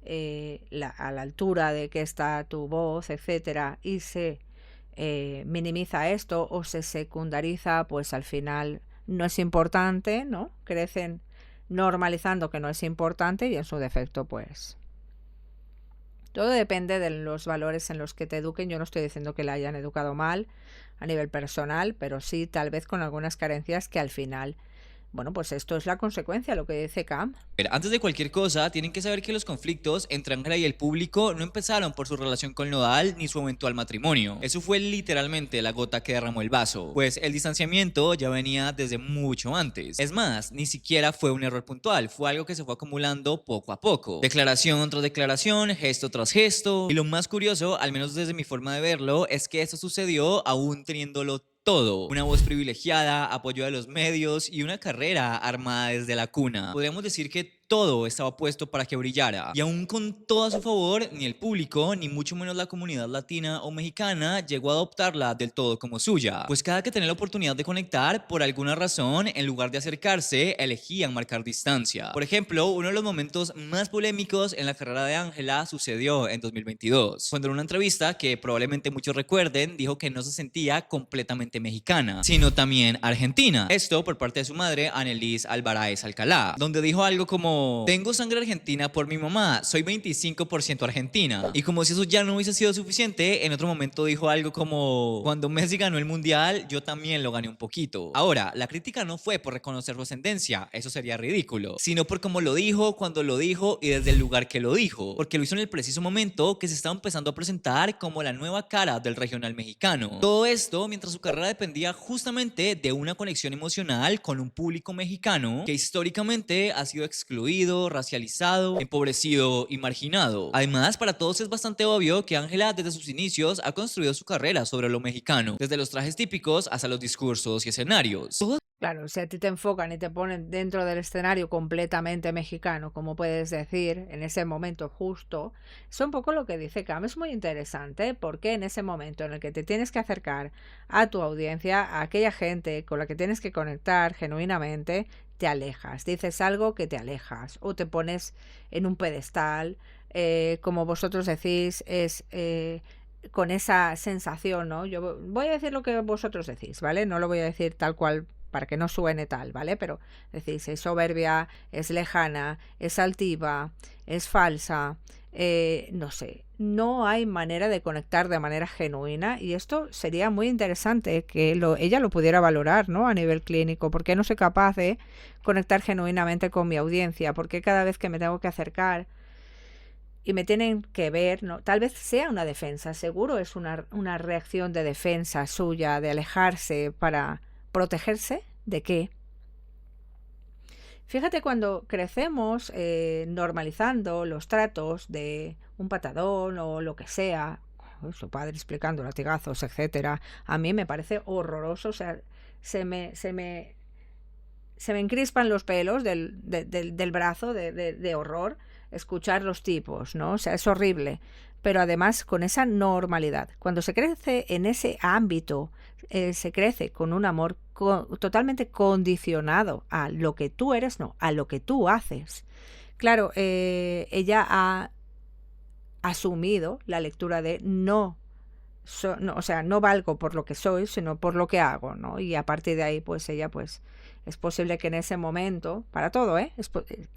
Speaker 1: a la altura de que está tu voz, etcétera, y se minimiza esto o se secundariza, pues al final no es importante, ¿no? Crecen normalizando que no es importante y en su defecto, pues todo depende de los valores en los que te eduquen. Yo no estoy diciendo que la hayan educado mal a nivel personal, pero sí tal vez con algunas carencias que al final, bueno, pues esto es la consecuencia, lo que dice Cam.
Speaker 8: antes de cualquier cosa, tienen que saber que los conflictos entre Ángela y el público no empezaron por su relación con Nodal ni su eventual matrimonio. Eso fue literalmente la gota que derramó el vaso, pues el distanciamiento ya venía desde mucho antes. Es más, ni siquiera fue un error puntual, fue algo que se fue acumulando poco a poco. Declaración tras declaración, gesto tras gesto. Y lo más curioso, al menos desde mi forma de verlo, es que esto sucedió aún teniéndolo todo, una voz privilegiada, apoyo de los medios y una carrera armada desde la cuna. Podríamos decir que todo estaba puesto para que brillara, y aún con todo a su favor, ni el público, ni mucho menos la comunidad latina o mexicana llegó a adoptarla del todo como suya, pues cada que tenía la oportunidad de conectar, por alguna razón, en lugar de acercarse, elegían marcar distancia. Por ejemplo, uno de los momentos más polémicos en la carrera de Ángela sucedió en 2022, cuando en una entrevista que probablemente muchos recuerden, dijo que no se sentía completamente mexicana, sino también argentina. Esto por parte de su madre, Annelise Alvarez Alcalá, donde dijo algo como: tengo sangre argentina por mi mamá, soy 25% argentina. Y como si eso ya no hubiese sido suficiente, en otro momento dijo algo como: cuando Messi ganó el mundial, yo también lo gané un poquito. Ahora, la crítica no fue por reconocer su ascendencia, eso sería ridículo, sino por cómo lo dijo, cuando lo dijo y desde el lugar que lo dijo, porque lo hizo en el preciso momento que se estaba empezando a presentar como la nueva cara del regional mexicano. Todo esto mientras su carrera dependía justamente de una conexión emocional con un público mexicano que históricamente ha sido excluido, racializado, empobrecido y marginado. Además, para todos es bastante obvio que Ángela desde sus inicios ha construido su carrera sobre lo mexicano, desde los trajes típicos hasta los discursos y escenarios.
Speaker 1: Claro, si a ti te enfocan y te ponen dentro del escenario completamente mexicano, como puedes decir, en ese momento justo, es un poco lo que dice Cam, es muy interesante, porque en ese momento en el que te tienes que acercar a tu audiencia, a aquella gente con la que tienes que conectar genuinamente, te alejas, dices algo que te alejas, o te pones en un pedestal, como vosotros decís, es con esa sensación, ¿no? Yo voy a decir lo que vosotros decís, ¿vale? No lo voy a decir tal cual para que no suene tal, ¿vale? Pero decís, es soberbia, es lejana, es altiva, es falsa, no sé, no hay manera de conectar de manera genuina, y esto sería muy interesante que ella lo pudiera valorar, ¿no? A nivel clínico, porque no soy capaz de conectar genuinamente con mi audiencia, porque cada vez que me tengo que acercar y me tienen que ver, ¿no? Tal vez sea una defensa, seguro es una reacción de defensa suya, de alejarse para protegerse ¿de qué? Fíjate, cuando crecemos normalizando los tratos de un patadón o lo que sea, su padre explicando latigazos, etcétera, a mí me parece horroroso. O sea, se me encrispan los pelos del brazo de horror escuchar los tipos, ¿no? O sea, es horrible. Pero además con esa normalidad, cuando se crece en ese ámbito, se crece con un amor totalmente condicionado a lo que tú eres, no, a lo que tú haces. Claro, ella ha asumido la lectura de no, o sea, no valgo por lo que soy, sino por lo que hago, ¿no? Y a partir de ahí, pues ella pues Es posible que en ese momento, para todo,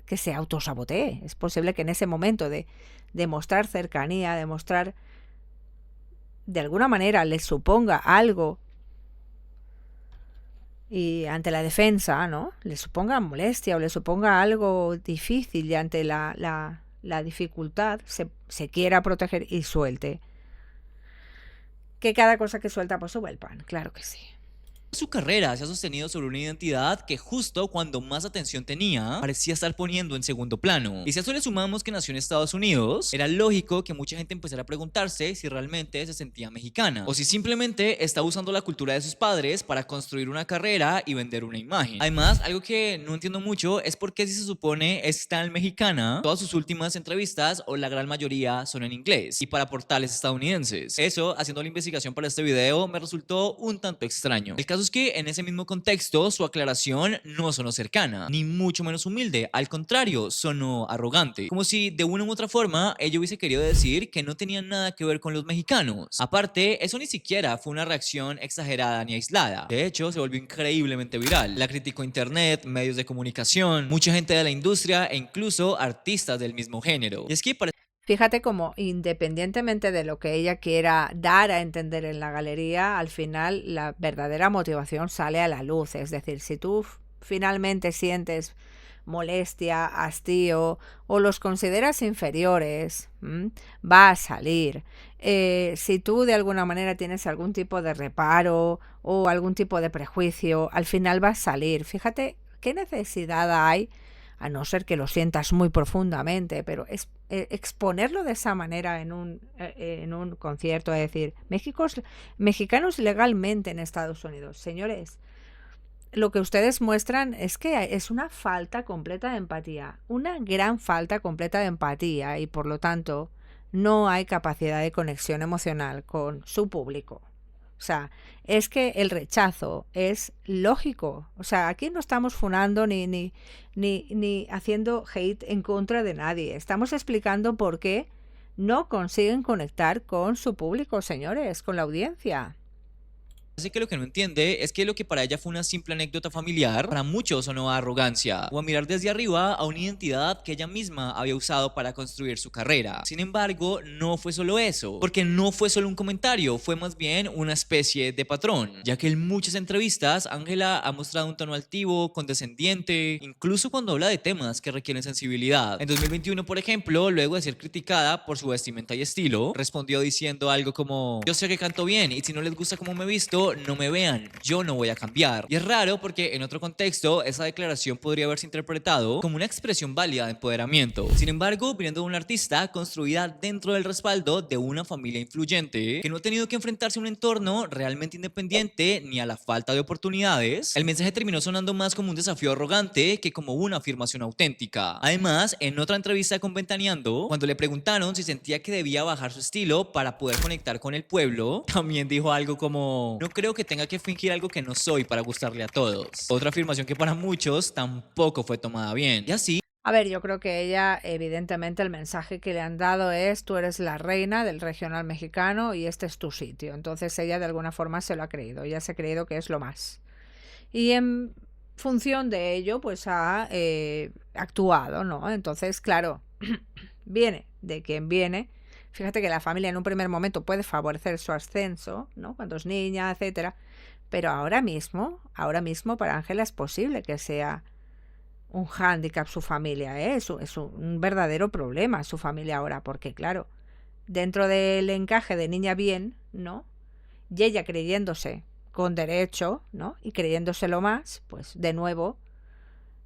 Speaker 1: que se autosabotee. Es posible que en ese momento de mostrar cercanía, de mostrar, de alguna manera, le suponga algo y ante la defensa, ¿no? Le suponga molestia o le suponga algo difícil y ante la dificultad se quiera proteger y suelte. Que cada cosa que suelta pues sube el pan, claro que sí.
Speaker 8: Su carrera se ha sostenido sobre una identidad que justo cuando más atención tenía, parecía estar poniendo en segundo plano. Y si a eso le sumamos que nació en Estados Unidos, era lógico que mucha gente empezara a preguntarse si realmente se sentía mexicana, o si simplemente está usando la cultura de sus padres para construir una carrera y vender una imagen. Además, algo que no entiendo mucho es por qué si se supone es tan mexicana, todas sus últimas entrevistas, o la gran mayoría, son en inglés, y para portales estadounidenses. Eso, haciendo la investigación para este video, me resultó un tanto extraño. El caso es que en ese mismo contexto su aclaración no sonó cercana, ni mucho menos humilde, al contrario, sonó arrogante, como si de una u otra forma ella hubiese querido decir que no tenía nada que ver con los mexicanos. Aparte, eso ni siquiera fue una reacción exagerada ni aislada, de hecho se volvió increíblemente viral. La criticó internet, medios de comunicación, mucha gente de la industria e incluso artistas del mismo género. Y es que
Speaker 1: fíjate como independientemente de lo que ella quiera dar a entender en la galería, al final la verdadera motivación sale a la luz. Es decir, si tú finalmente sientes molestia, hastío o los consideras inferiores, va a salir. Si tú de alguna manera tienes algún tipo de reparo o algún tipo de prejuicio, al final va a salir. Fíjate qué necesidad hay, a no ser que lo sientas muy profundamente, pero exponerlo de esa manera en un concierto, es decir, mexicanos legalmente en Estados Unidos. Señores, lo que ustedes muestran es que es una falta completa de empatía, una gran falta completa de empatía, y por lo tanto no hay capacidad de conexión emocional con su público. O sea, es que el rechazo es lógico. O sea, aquí no estamos funando ni haciendo hate en contra de nadie. Estamos explicando por qué no consiguen conectar con su público, señores, con la audiencia.
Speaker 8: Así que lo que no entiende es que lo que para ella fue una simple anécdota familiar, para muchos sonó a arrogancia, o a mirar desde arriba a una identidad que ella misma había usado para construir su carrera. Sin embargo, no fue solo eso, porque no fue solo un comentario, fue más bien una especie de patrón, ya que en muchas entrevistas Ángela ha mostrado un tono altivo, condescendiente, incluso cuando habla de temas que requieren sensibilidad. En 2021, por ejemplo, luego de ser criticada por su vestimenta y estilo, respondió diciendo algo como: yo sé que canto bien y si no les gusta cómo me he visto, no me vean, yo no voy a cambiar. Y es raro porque en otro contexto esa declaración podría haberse interpretado como una expresión válida de empoderamiento. Sin embargo, viniendo de una artista construida dentro del respaldo de una familia influyente que no ha tenido que enfrentarse a un entorno realmente independiente ni a la falta de oportunidades, el mensaje terminó sonando más como un desafío arrogante que como una afirmación auténtica. Además, en otra entrevista con Ventaneando, cuando le preguntaron si sentía que debía bajar su estilo para poder conectar con el pueblo, también dijo algo como: no creo que tenga que fingir algo que no soy para gustarle a todos. Otra afirmación que para muchos tampoco fue tomada bien. Y así,
Speaker 1: a ver, yo creo que ella, evidentemente, el mensaje que le han dado es: tú eres la reina del regional mexicano y este es tu sitio. Entonces ella de alguna forma se lo ha creído, ella se ha creído que es lo más. Y en función de ello, pues ha actuado, ¿no? Entonces, claro, viene de quien viene. Fíjate que la familia en un primer momento puede favorecer su ascenso, ¿no? Cuando es niña, etcétera. Pero ahora mismo para Ángela es posible que sea un hándicap su familia, ¿eh? Es un verdadero problema su familia ahora, porque claro, dentro del encaje de niña bien, ¿no? Y ella creyéndose con derecho, ¿no? Y creyéndoselo más, pues de nuevo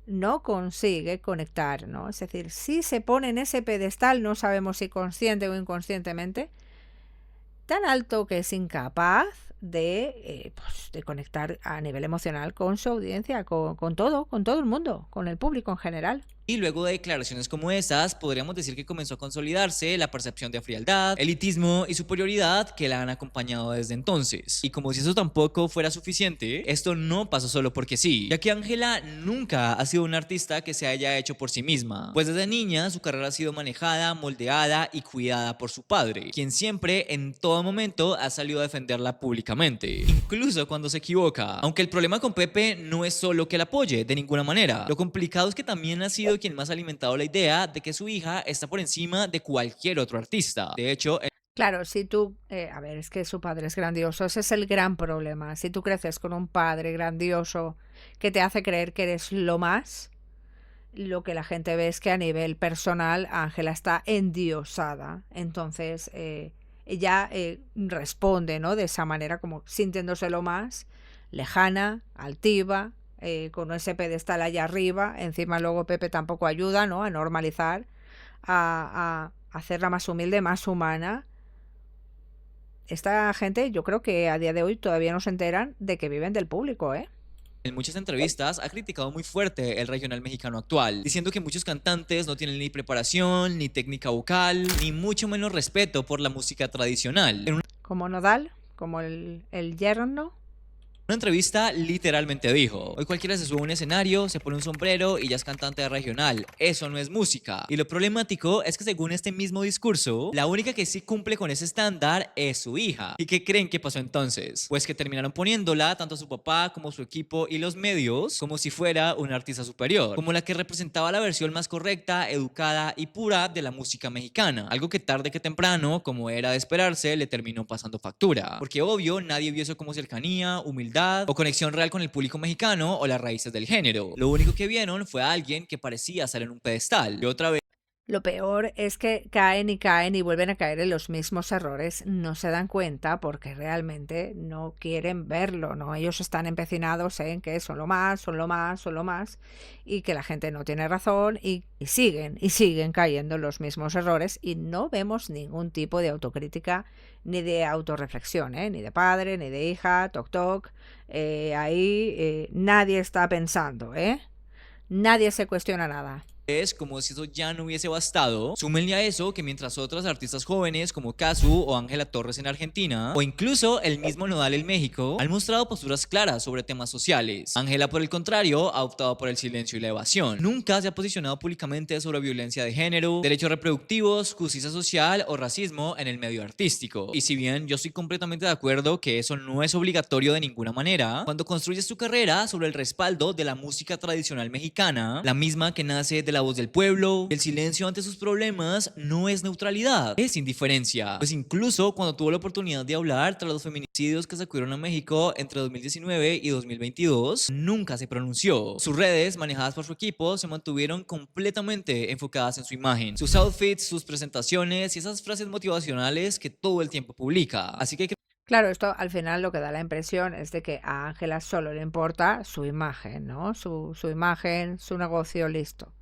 Speaker 1: no consigue conectar, ¿no? Es decir, si se pone en ese pedestal, no sabemos si consciente o inconscientemente, tan alto que es incapaz de conectar a nivel emocional con su audiencia, con todo el mundo, con el público en general.
Speaker 8: Y luego de declaraciones como esas, podríamos decir que comenzó a consolidarse la percepción de frialdad, elitismo y superioridad que la han acompañado desde entonces. Y como si eso tampoco fuera suficiente, esto no pasó solo porque sí, ya que Ángela nunca ha sido una artista que se haya hecho por sí misma, pues desde niña su carrera ha sido manejada, moldeada y cuidada por su padre, quien siempre en todo momento ha salido a defenderla públicamente, incluso cuando se equivoca. Aunque el problema con Pepe no es solo que la apoye, de ninguna manera. Lo complicado es que también ha sido quien más ha alimentado la idea de que su hija está por encima de cualquier otro artista. De hecho,
Speaker 1: Claro, si tú, a ver, es que su padre es grandioso, ese es el gran problema. Si tú creces con un padre grandioso que te hace creer que eres lo más, lo que la gente ve es que a nivel personal Ángela está endiosada. Entonces, ella responde, ¿no? De esa manera, como sintiéndose lo más lejana, altiva, con ese pedestal allá arriba. Encima luego Pepe tampoco ayuda, ¿no? A normalizar, a hacerla más humilde, más humana. Esta gente, yo creo que a día de hoy todavía no se enteran de que viven del público, ¿eh?
Speaker 8: en muchas entrevistas ha criticado muy fuerte el regional mexicano actual, diciendo que muchos cantantes no tienen ni preparación, ni técnica vocal, ni mucho menos respeto por la música tradicional. En
Speaker 1: Como Nodal, como el yerno.
Speaker 8: una entrevista literalmente dijo: hoy cualquiera se sube a un escenario, se pone un sombrero y ya es cantante de regional. Eso no es música. Y lo problemático es que según este mismo discurso, la única que sí cumple con ese estándar es su hija. ¿Y qué creen que pasó entonces? Pues que terminaron poniéndola, tanto su papá como su equipo y los medios, como si fuera una artista superior, como la que representaba la versión más correcta, educada y pura de la música mexicana. Algo que tarde que temprano, como era de esperarse, le terminó pasando factura. Porque obvio, nadie vio eso como cercanía, humildad o conexión real con el público mexicano o las raíces del género. Lo único que vieron fue a alguien que parecía estar en un pedestal. Y otra vez
Speaker 1: Lo peor es que caen y caen y vuelven a caer en los mismos errores. No se dan cuenta porque realmente no quieren verlo, ¿no? Ellos están empecinados en que son lo más, son lo más, son lo más, y que la gente no tiene razón y siguen cayendo en los mismos errores y no vemos ningún tipo de autocrítica ni de autorreflexión, ni de padre, ni de hija, toc toc. Ahí nadie está pensando, nadie se cuestiona nada.
Speaker 8: es como si eso ya no hubiese bastado. Súmenle a eso que mientras otras artistas jóvenes como Cazzu o Ángela Torres en Argentina, o incluso el mismo Nodal en México, han mostrado posturas claras sobre temas sociales. Ángela, por el contrario, ha optado por el silencio y la evasión. Nunca se ha posicionado públicamente sobre violencia de género, derechos reproductivos, justicia social o racismo en el medio artístico. Y si bien yo estoy completamente de acuerdo que eso no es obligatorio de ninguna manera, cuando construyes tu carrera sobre el respaldo de la música tradicional mexicana, la misma que nace de la voz del pueblo, el silencio ante sus problemas no es neutralidad, es indiferencia. Pues incluso cuando tuvo la oportunidad de hablar tras los feminicidios que sacudieron a México entre 2019 y 2022, nunca se pronunció. Sus redes, manejadas por su equipo, se mantuvieron completamente enfocadas en su imagen, sus outfits, sus presentaciones y esas frases motivacionales que todo el tiempo publica. Así que
Speaker 1: claro, esto al final lo que da la impresión es de que a Ángela solo le importa su imagen, ¿no? Su imagen, su negocio, listo.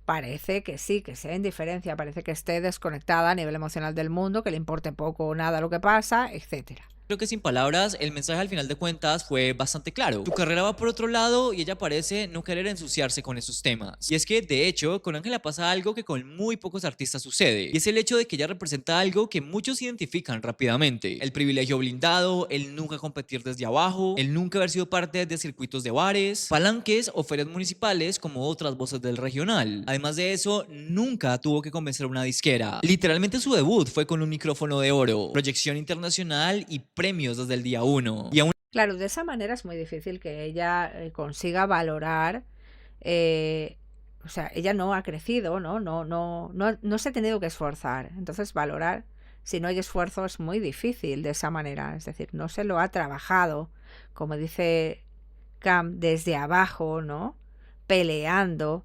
Speaker 1: Parece que sí, que sea indiferencia, parece que esté desconectada a nivel emocional del mundo, que le importe poco o nada lo que pasa, etcétera.
Speaker 8: creo que sin palabras, el mensaje al final de cuentas fue bastante claro. Su carrera va por otro lado y ella parece no querer ensuciarse con esos temas. Y es que, de hecho, con Ángela pasa algo que con muy pocos artistas sucede. Y es el hecho de que ella representa algo que muchos identifican rápidamente. El privilegio blindado, el nunca competir desde abajo, el nunca haber sido parte de circuitos de bares, palanques o ferias municipales como otras voces del regional. Además de eso, nunca tuvo que convencer a una disquera. Literalmente su debut fue con un micrófono de oro, proyección internacional y premios desde el día 1. Y aún
Speaker 1: Claro, de esa manera es muy difícil que ella consiga valorar, o sea, ella no ha crecido, no se ha tenido que esforzar. Entonces, valorar, si no hay esfuerzo, es muy difícil de esa manera. Es decir, no se lo ha trabajado, como dice Cam, desde abajo, ¿no? Peleando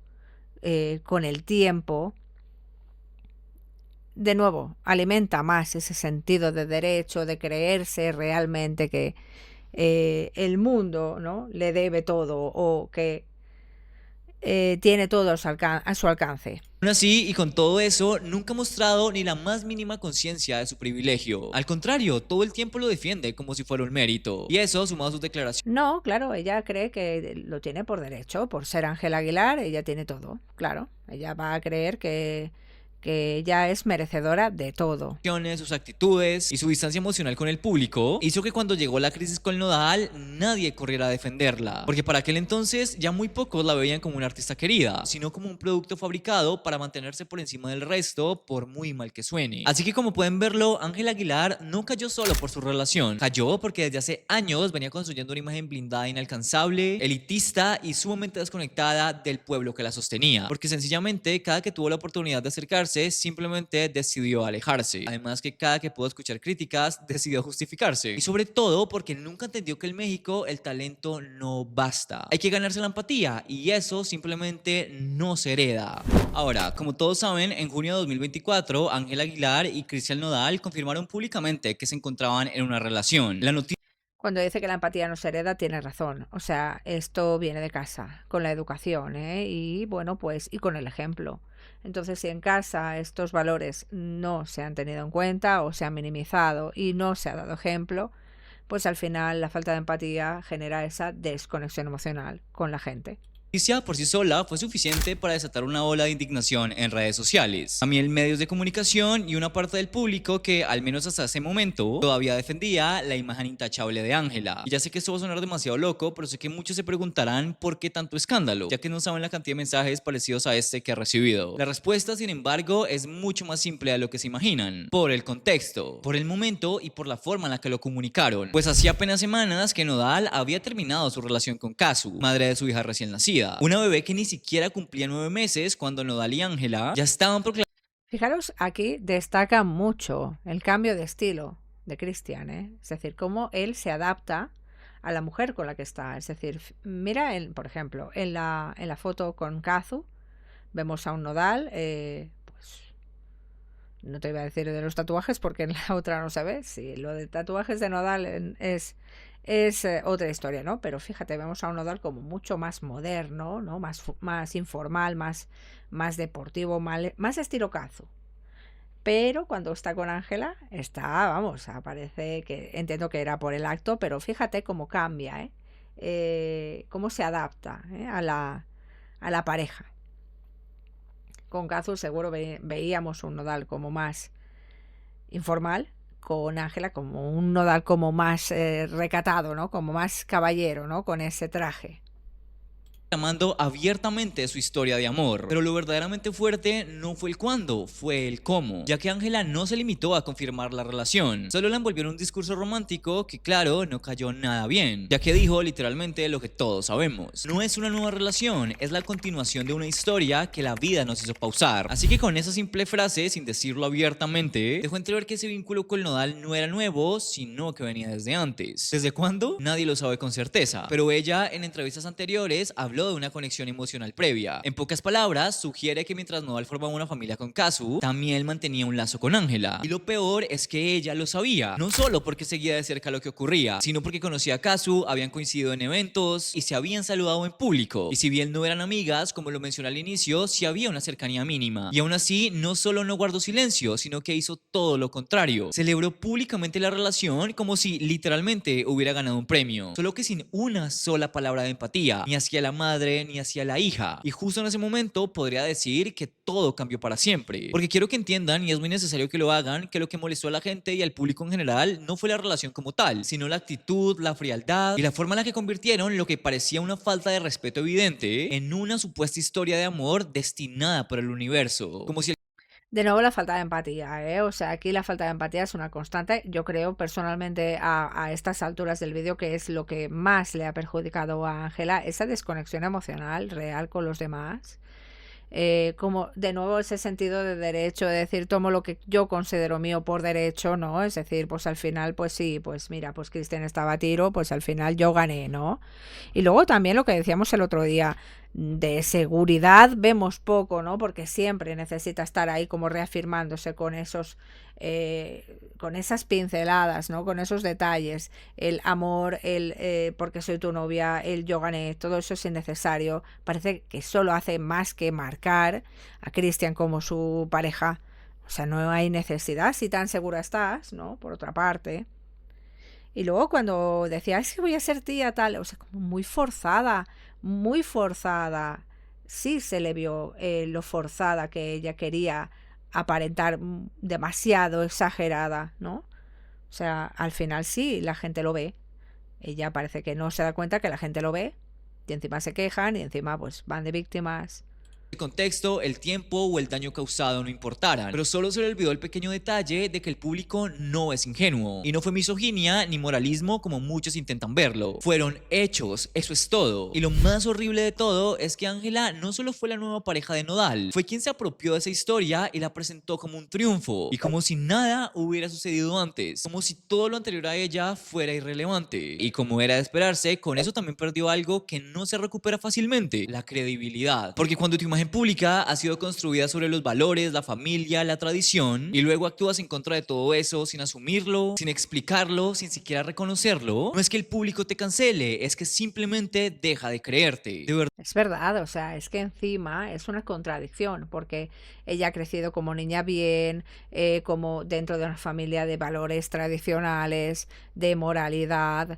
Speaker 1: con el tiempo. De nuevo, alimenta más ese sentido de derecho, de creerse realmente que el mundo, ¿no?, le debe todo, o que tiene todo a su alcance.
Speaker 8: Aún así, y con todo eso, nunca ha mostrado ni la más mínima conciencia de su privilegio. Al contrario, todo el tiempo lo defiende como si fuera un mérito. Y eso, sumado a sus declaraciones.
Speaker 1: No, claro, ella cree que lo tiene por derecho, por ser Ángela Aguilar, ella tiene todo, claro. Ella va a creer que ella es merecedora de todo.
Speaker 8: Sus actitudes y su distancia emocional con el público hizo que cuando llegó la crisis con Nodal nadie corriera a defenderla, porque para aquel entonces ya muy pocos la veían como una artista querida, sino como un producto fabricado para mantenerse por encima del resto, por muy mal que suene. Así que, como pueden verlo, Ángela Aguilar no cayó solo por su relación, cayó porque desde hace años venía construyendo una imagen blindada, inalcanzable, elitista y sumamente desconectada del pueblo que la sostenía, porque sencillamente cada que tuvo la oportunidad de acercarse simplemente decidió alejarse. Además que cada que pudo escuchar críticas decidió justificarse. Y sobre todo porque nunca entendió que en México el talento no basta. Hay que ganarse la empatía y eso simplemente no se hereda. Ahora, como todos saben, en junio de 2024, Ángela Aguilar y Christian Nodal confirmaron públicamente que se encontraban en una relación. La noticia
Speaker 1: Cuando dice que la empatía no se hereda, tiene razón. O sea, esto viene de casa, con la educación, y bueno, pues, y con el ejemplo. Entonces, si en casa estos valores no se han tenido en cuenta o se han minimizado y no se ha dado ejemplo, pues al final la falta de empatía genera esa desconexión emocional con la gente.
Speaker 8: por sí sola fue suficiente para desatar una ola de indignación en redes sociales. También medios de comunicación y una parte del público que, al menos hasta ese momento, todavía defendía la imagen intachable de Ángela. Y ya sé que esto va a sonar demasiado loco, pero sé que muchos se preguntarán por qué tanto escándalo, ya que no saben la cantidad de mensajes parecidos a este que ha recibido. La respuesta, sin embargo, es mucho más simple de lo que se imaginan. Por el contexto, por el momento y por la forma en la que lo comunicaron. Pues hacía apenas semanas que Nodal había terminado su relación con Kazu, madre de su hija recién nacida. Una bebé que ni siquiera cumplía 9 meses cuando Nodal y Ángela ya estaban proclamando.
Speaker 1: Fijaros, aquí destaca mucho el cambio de estilo de Christian, es decir, cómo él se adapta a la mujer con la que está. Es decir, mira, por ejemplo, en la foto con Kazu, vemos a un Nodal, pues no te iba a decir de los tatuajes porque en la otra no se ve. Sí, lo de tatuajes de Nodal es otra historia, ¿no? Pero fíjate, vemos a un Nodal como mucho más moderno, ¿no? Más informal, más deportivo, más estilo Kazu. Pero cuando está con Ángela, parece que, entiendo que era por el acto, pero fíjate cómo cambia, cómo se adapta a la pareja. Con Kazu seguro veíamos un Nodal como más informal, con Ángela como un Nodal como más recatado, ¿no? Como más caballero, ¿no? Con ese traje.
Speaker 8: Llamando abiertamente su historia de amor, pero lo verdaderamente fuerte no fue el cuándo, fue el cómo, ya que Ángela no se limitó a confirmar la relación, solo la envolvió en un discurso romántico que, claro, no cayó nada bien, ya que dijo literalmente lo que todos sabemos: no es una nueva relación, es la continuación de una historia que la vida nos hizo pausar. Así que con esa simple frase, sin decirlo abiertamente, dejó entrever que ese vínculo con Nodal no era nuevo, sino que venía desde antes. ¿Desde cuándo? Nadie lo sabe con certeza, pero ella en entrevistas anteriores habló de una conexión emocional previa. En pocas palabras, sugiere que mientras Nodal formaba una familia con Kazu, también mantenía un lazo con Ángela. Y lo peor es que ella lo sabía, no solo porque seguía de cerca lo que ocurría, sino porque conocía a Kazu, habían coincidido en eventos y se habían saludado en público. Y si bien no eran amigas, como lo mencioné al inicio, sí había una cercanía mínima. Y aún así, no solo no guardó silencio, sino que hizo todo lo contrario. Celebró públicamente la relación como si literalmente hubiera ganado un premio, solo que sin una sola palabra de empatía, ni hacia la madre ni hacia la hija. Y justo en ese momento podría decir que todo cambió para siempre. Porque quiero que entiendan, y es muy necesario que lo hagan, que lo que molestó a la gente y al público en general no fue la relación como tal, sino la actitud, la frialdad y la forma en la que convirtieron lo que parecía una falta de respeto evidente en una supuesta historia de amor destinada por el universo. Como si
Speaker 1: De nuevo la falta de empatía, O sea, aquí la falta de empatía es una constante. Yo creo personalmente a estas alturas del vídeo que es lo que más le ha perjudicado a Ángela, esa desconexión emocional real con los demás. Como de nuevo ese sentido de derecho, de decir tomo lo que yo considero mío por derecho, ¿no? Es decir, pues al final, pues sí, pues mira, pues Christian estaba a tiro, pues al final yo gané, ¿no? Y luego también lo que decíamos el otro día, De seguridad vemos poco, ¿no? Porque siempre necesita estar ahí como reafirmándose con con esas pinceladas, ¿no? Con esos detalles, el amor, el porque soy tu novia, el yo gané, todo eso es innecesario. Parece que solo hace más que marcar a Christian como su pareja. O sea, no hay necesidad si tan segura estás, ¿no? Por otra parte. Y luego cuando decía, es que voy a ser tía tal, o sea, como muy forzada, muy forzada. Sí se le vio lo forzada que ella quería aparentar, demasiado exagerada, ¿no? O sea, al final sí, la gente lo ve. Ella parece que no se da cuenta que la gente lo ve y encima se quejan y encima pues van de víctimas.
Speaker 8: El contexto, el tiempo o el daño causado no importaran, pero solo se le olvidó el pequeño detalle de que el público no es ingenuo. Y no fue misoginia ni moralismo como muchos intentan verlo. Fueron hechos, eso es todo. Y lo más horrible de todo es que Ángela no solo fue la nueva pareja de Nodal, fue quien se apropió de esa historia y la presentó como un triunfo. Y como si nada hubiera sucedido antes. Como si todo lo anterior a ella fuera irrelevante. Y como era de esperarse, con eso también perdió algo que no se recupera fácilmente: la credibilidad. Porque cuando tu imagen pública ha sido construida sobre los valores, la familia, la tradición, y luego actúas en contra de todo eso sin asumirlo, sin explicarlo, sin siquiera reconocerlo, no es que el público te cancele, es que simplemente deja de creerte. De verdad.
Speaker 1: Es verdad, o sea, es que encima es una contradicción, porque ella ha crecido como niña bien, como dentro de una familia de valores tradicionales, de moralidad,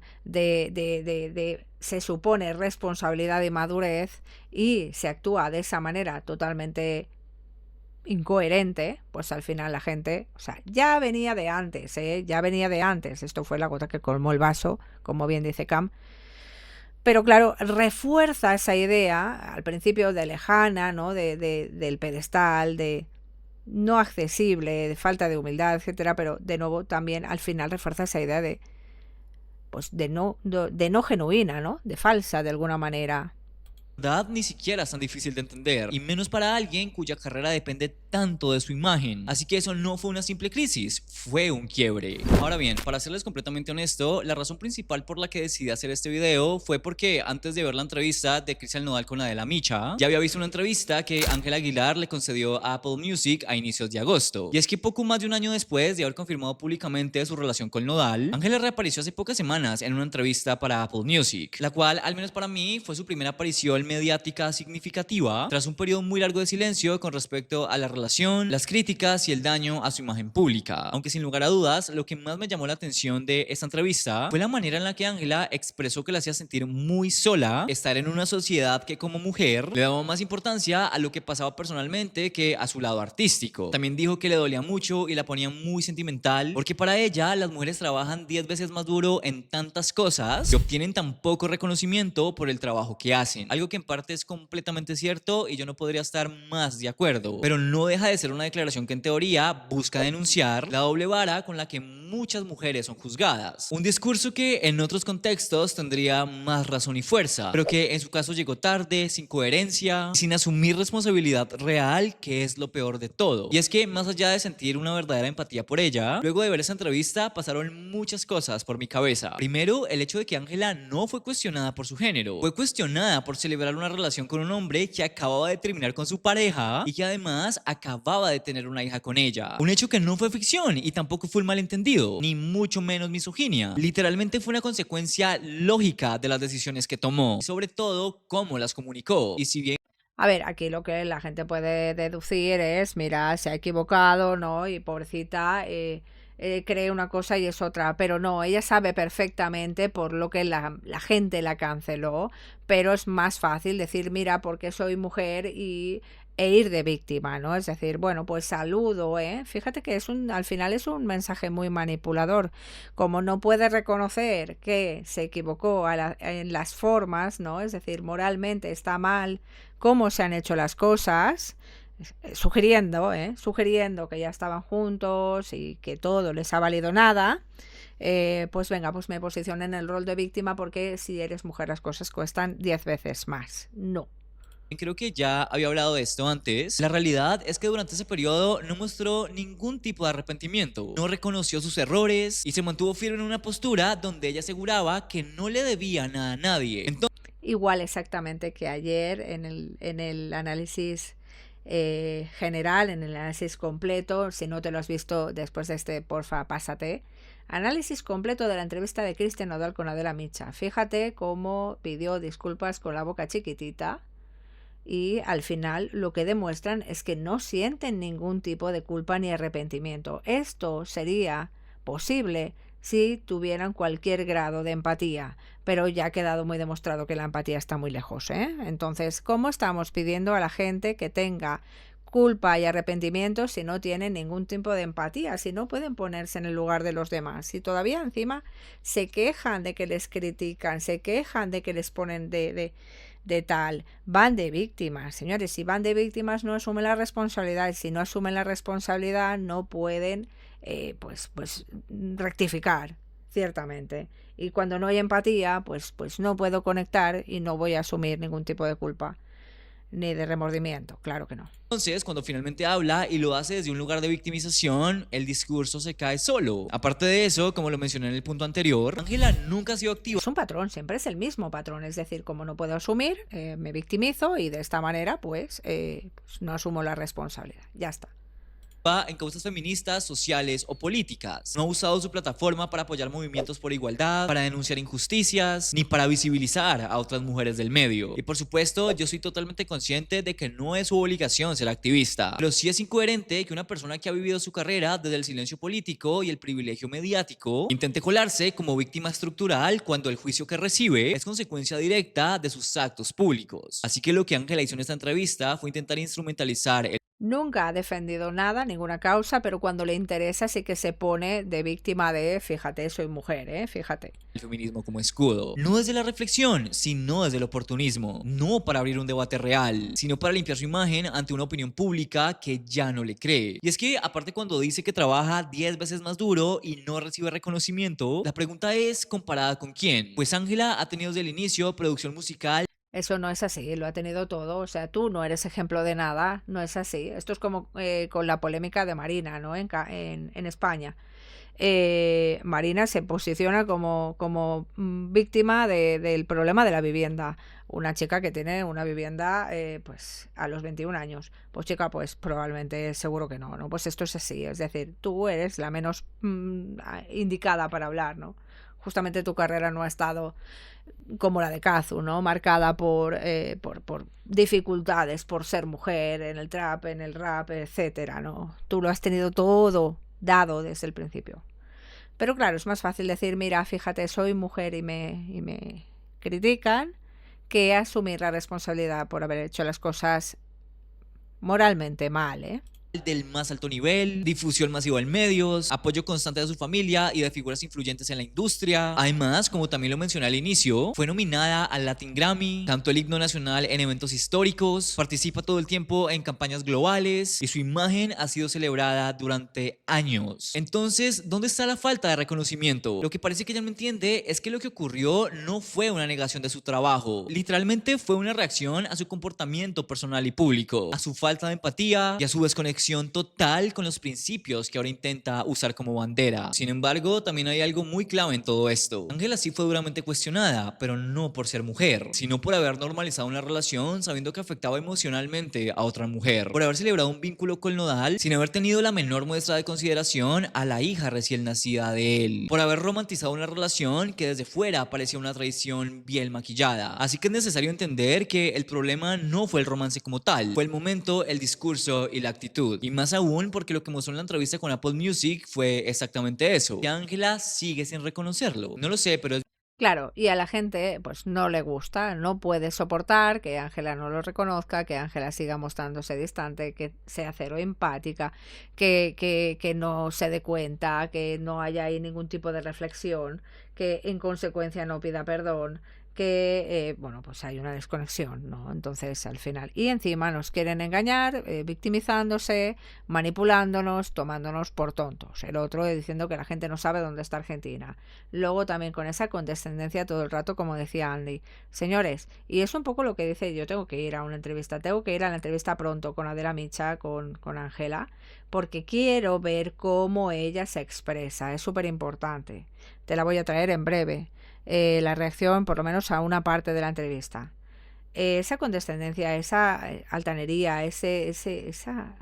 Speaker 1: se supone responsabilidad y madurez, y se actúa de esa manera totalmente incoherente, pues al final la gente, o sea, ya venía de antes, ya venía de antes, esto fue la gota que colmó el vaso, como bien dice Cam. Pero claro, refuerza esa idea al principio de lejana, ¿no? Del pedestal, de no accesible, de falta de humildad, etcétera, pero de nuevo también al final refuerza esa idea de no genuina, ¿no? De falsa de alguna manera.
Speaker 8: Ni siquiera es tan difícil de entender, y menos para alguien cuya carrera depende tanto de su imagen. Así que eso no fue una simple crisis, fue un quiebre. Ahora bien, para serles completamente honesto, la razón principal por la que decidí hacer este video fue porque antes de ver la entrevista de Christian Nodal con Adela Micha, ya había visto una entrevista que Ángela Aguilar le concedió a Apple Music a inicios de agosto. Y es que poco más de un año después de haber confirmado públicamente su relación con Nodal, Ángela reapareció hace pocas semanas en una entrevista para Apple Music, la cual, al menos para mí, fue su primera aparición mediática significativa tras un periodo muy largo de silencio con respecto a la relación, las críticas y el daño a su imagen pública. Aunque sin lugar a dudas, lo que más me llamó la atención de esta entrevista fue la manera en la que Ángela expresó que la hacía sentir muy sola estar en una sociedad que como mujer le daba más importancia a lo que pasaba personalmente que a su lado artístico. También dijo que le dolía mucho y la ponía muy sentimental, porque para ella las mujeres trabajan 10 veces más duro en tantas cosas y obtienen tan poco reconocimiento por el trabajo que hacen. Algo que en parte es completamente cierto y yo no podría estar más de acuerdo, pero no deja de ser una declaración que en teoría busca denunciar la doble vara con la que muchas mujeres son juzgadas. Un discurso que en otros contextos tendría más razón y fuerza, pero que en su caso llegó tarde, sin coherencia, sin asumir responsabilidad real, que es lo peor de todo. Y es que más allá de sentir una verdadera empatía por ella, luego de ver esa entrevista pasaron muchas cosas por mi cabeza. Primero, el hecho de que Ángela no fue cuestionada por su género, fue cuestionada por celebrar una relación con un hombre que acababa de terminar con su pareja y que además acababa de tener una hija con ella. Un hecho que no fue ficción y tampoco fue un malentendido, ni mucho menos misoginia. Literalmente fue una consecuencia lógica de las decisiones que tomó y sobre todo cómo las comunicó. Y si bien
Speaker 1: a ver, aquí lo que la gente puede deducir es, mira, se ha equivocado, ¿no? Y pobrecita, cree una cosa y es otra, pero no, ella sabe perfectamente por lo que la gente la canceló, pero es más fácil decir, mira, porque soy mujer e ir de víctima, ¿no? Es decir, bueno, pues saludo, Fíjate que al final es un mensaje muy manipulador. Como no puede reconocer que se equivocó en las formas, ¿no? Es decir, moralmente está mal cómo se han hecho las cosas, sugiriendo que ya estaban juntos y que todo les ha valido nada, pues venga, pues me posiciono en el rol de víctima porque si eres mujer las cosas cuestan 10 veces más. No.
Speaker 8: Creo que ya había hablado de esto antes. La realidad es que durante ese periodo no mostró ningún tipo de arrepentimiento, no reconoció sus errores y se mantuvo firme en una postura donde ella aseguraba que no le debía nada a nadie.
Speaker 1: igual exactamente que ayer en el análisis general, en el análisis completo. Si no te lo has visto después de este, porfa, pásate. Análisis completo de la entrevista de Christian Nodal con Adela Micha. Fíjate cómo pidió disculpas con la boca chiquitita y al final lo que demuestran es que no sienten ningún tipo de culpa ni arrepentimiento. Esto sería posible si tuvieran cualquier grado de empatía, pero ya ha quedado muy demostrado que la empatía está muy lejos, ¿eh? Entonces, ¿cómo estamos pidiendo a la gente que tenga culpa y arrepentimiento si no tienen ningún tipo de empatía, si no pueden ponerse en el lugar de los demás, si todavía encima se quejan de que les critican, se quejan de que les ponen de tal, van de víctimas, señores? Si van de víctimas no asumen la responsabilidad, y si no asumen la responsabilidad no pueden pues rectificar, ciertamente, y cuando no hay empatía pues no puedo conectar y no voy a asumir ningún tipo de culpa ni de remordimiento, claro que no.
Speaker 8: Entonces, cuando finalmente habla y lo hace desde un lugar de victimización, el discurso se cae solo. Aparte de eso, como lo mencioné en el punto anterior, Ángela nunca ha sido activa.
Speaker 1: Es un patrón, siempre es el mismo patrón, es decir, como no puedo asumir, me victimizo y de esta manera pues no asumo la responsabilidad, ya está.
Speaker 8: En causas feministas, sociales o políticas. No ha usado su plataforma para apoyar movimientos por igualdad, para denunciar injusticias, ni para visibilizar a otras mujeres del medio. Y por supuesto, yo soy totalmente consciente de que no es su obligación ser activista, pero sí es incoherente que una persona que ha vivido su carrera desde el silencio político y el privilegio mediático intente colarse como víctima estructural cuando el juicio que recibe es consecuencia directa de sus actos públicos. Así que lo que Ángela hizo en esta entrevista fue intentar instrumentalizar el
Speaker 1: Nunca ha defendido nada, ninguna causa, pero cuando le interesa sí que se pone de víctima de, fíjate, soy mujer, fíjate.
Speaker 8: El feminismo como escudo. No desde la reflexión, sino desde el oportunismo. No para abrir un debate real, sino para limpiar su imagen ante una opinión pública que ya no le cree. Y es que, aparte, cuando dice que trabaja 10 veces más duro y no recibe reconocimiento, la pregunta es, ¿comparada con quién? Pues Ángela ha tenido desde el inicio producción musical.
Speaker 1: Eso no es así, lo ha tenido todo, o sea, tú no eres ejemplo de nada, no es así. Esto es como con la polémica de Marina, ¿no? En España. Marina se posiciona como víctima del problema de la vivienda. Una chica que tiene una vivienda pues a los 21 años. Pues chica, pues probablemente seguro que no, ¿no? Pues esto es así, es decir, tú eres la menos indicada para hablar, ¿no? Justamente tu carrera no ha estado como la de Kazu, ¿no? Marcada por dificultades, por ser mujer en el trap, en el rap, etcétera, ¿no? Tú lo has tenido todo dado desde el principio. Pero claro, es más fácil decir, mira, fíjate, soy mujer y me critican, que asumir la responsabilidad por haber hecho las cosas moralmente mal,
Speaker 8: del más alto nivel, difusión masiva en medios, apoyo constante de su familia y de figuras influyentes en la industria. Además, como también lo mencioné al inicio, fue nominada al Latin Grammy, cantó el himno nacional en eventos históricos, participa todo el tiempo en campañas globales y su imagen ha sido celebrada durante años. Entonces, ¿dónde está la falta de reconocimiento? Lo que parece que ella no entiende es que lo que ocurrió no fue una negación de su trabajo, literalmente fue una reacción a su comportamiento personal y público, a su falta de empatía y a su desconexión total con los principios que ahora intenta usar como bandera. Sin embargo, también hay algo muy clave en todo esto. Ángela sí fue duramente cuestionada, pero no por ser mujer, sino por haber normalizado una relación sabiendo que afectaba emocionalmente a otra mujer, por haber celebrado un vínculo con Nodal sin haber tenido la menor muestra de consideración a la hija recién nacida de él, por haber romantizado una relación que desde fuera parecía una traición bien maquillada. Así que es necesario entender que el problema no fue el romance como tal, fue el momento, el discurso y la actitud. Y más aún porque lo que mostró en la entrevista con Apple Music fue exactamente eso. Y Ángela sigue sin reconocerlo. No lo sé, pero es...
Speaker 1: Claro, y a la gente pues no le gusta, no puede soportar que Ángela no lo reconozca, que Ángela siga mostrándose distante, que sea cero empática, que no se dé cuenta, que no haya ahí ningún tipo de reflexión, que en consecuencia no pida perdón, que, bueno, pues hay una desconexión, ¿no? Entonces, al final, y encima nos quieren engañar, victimizándose, manipulándonos, tomándonos por tontos. El otro diciendo que la gente no sabe dónde está Argentina. Luego también con esa condescendencia todo el rato, como decía Andy. Señores, y es un poco lo que dice, yo tengo que ir a una entrevista, tengo que ir a la entrevista pronto con Adela Micha, con Ángela, porque quiero ver cómo ella se expresa, es súper importante. Te la voy a traer en breve. la reacción, por lo menos a una parte de la entrevista. Esa condescendencia, esa altanería, esa...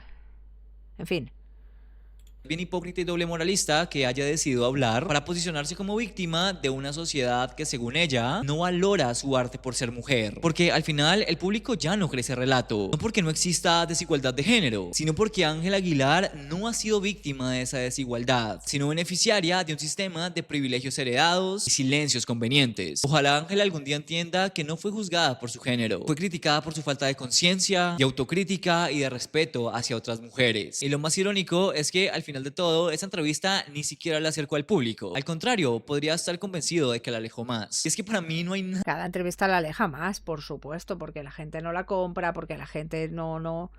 Speaker 1: En fin.
Speaker 8: Bien hipócrita y doble moralista que haya decidido hablar para posicionarse como víctima de una sociedad que, según ella, no valora su arte por ser mujer. Porque al final el público ya no cree ese relato, no porque no exista desigualdad de género, sino porque Ángela Aguilar no ha sido víctima de esa desigualdad, sino beneficiaria de un sistema de privilegios heredados y silencios convenientes. Ojalá Ángela algún día entienda que no fue juzgada por su género, fue criticada por su falta de conciencia, de autocrítica y de respeto hacia otras mujeres. Y lo más irónico es que al final de todo, esa entrevista ni siquiera la acercó al público. Al contrario, podría estar convencido de que la alejó más. Y es que para mí no hay nada.
Speaker 1: Cada entrevista la aleja más, por supuesto, porque la gente no la compra, porque la gente no,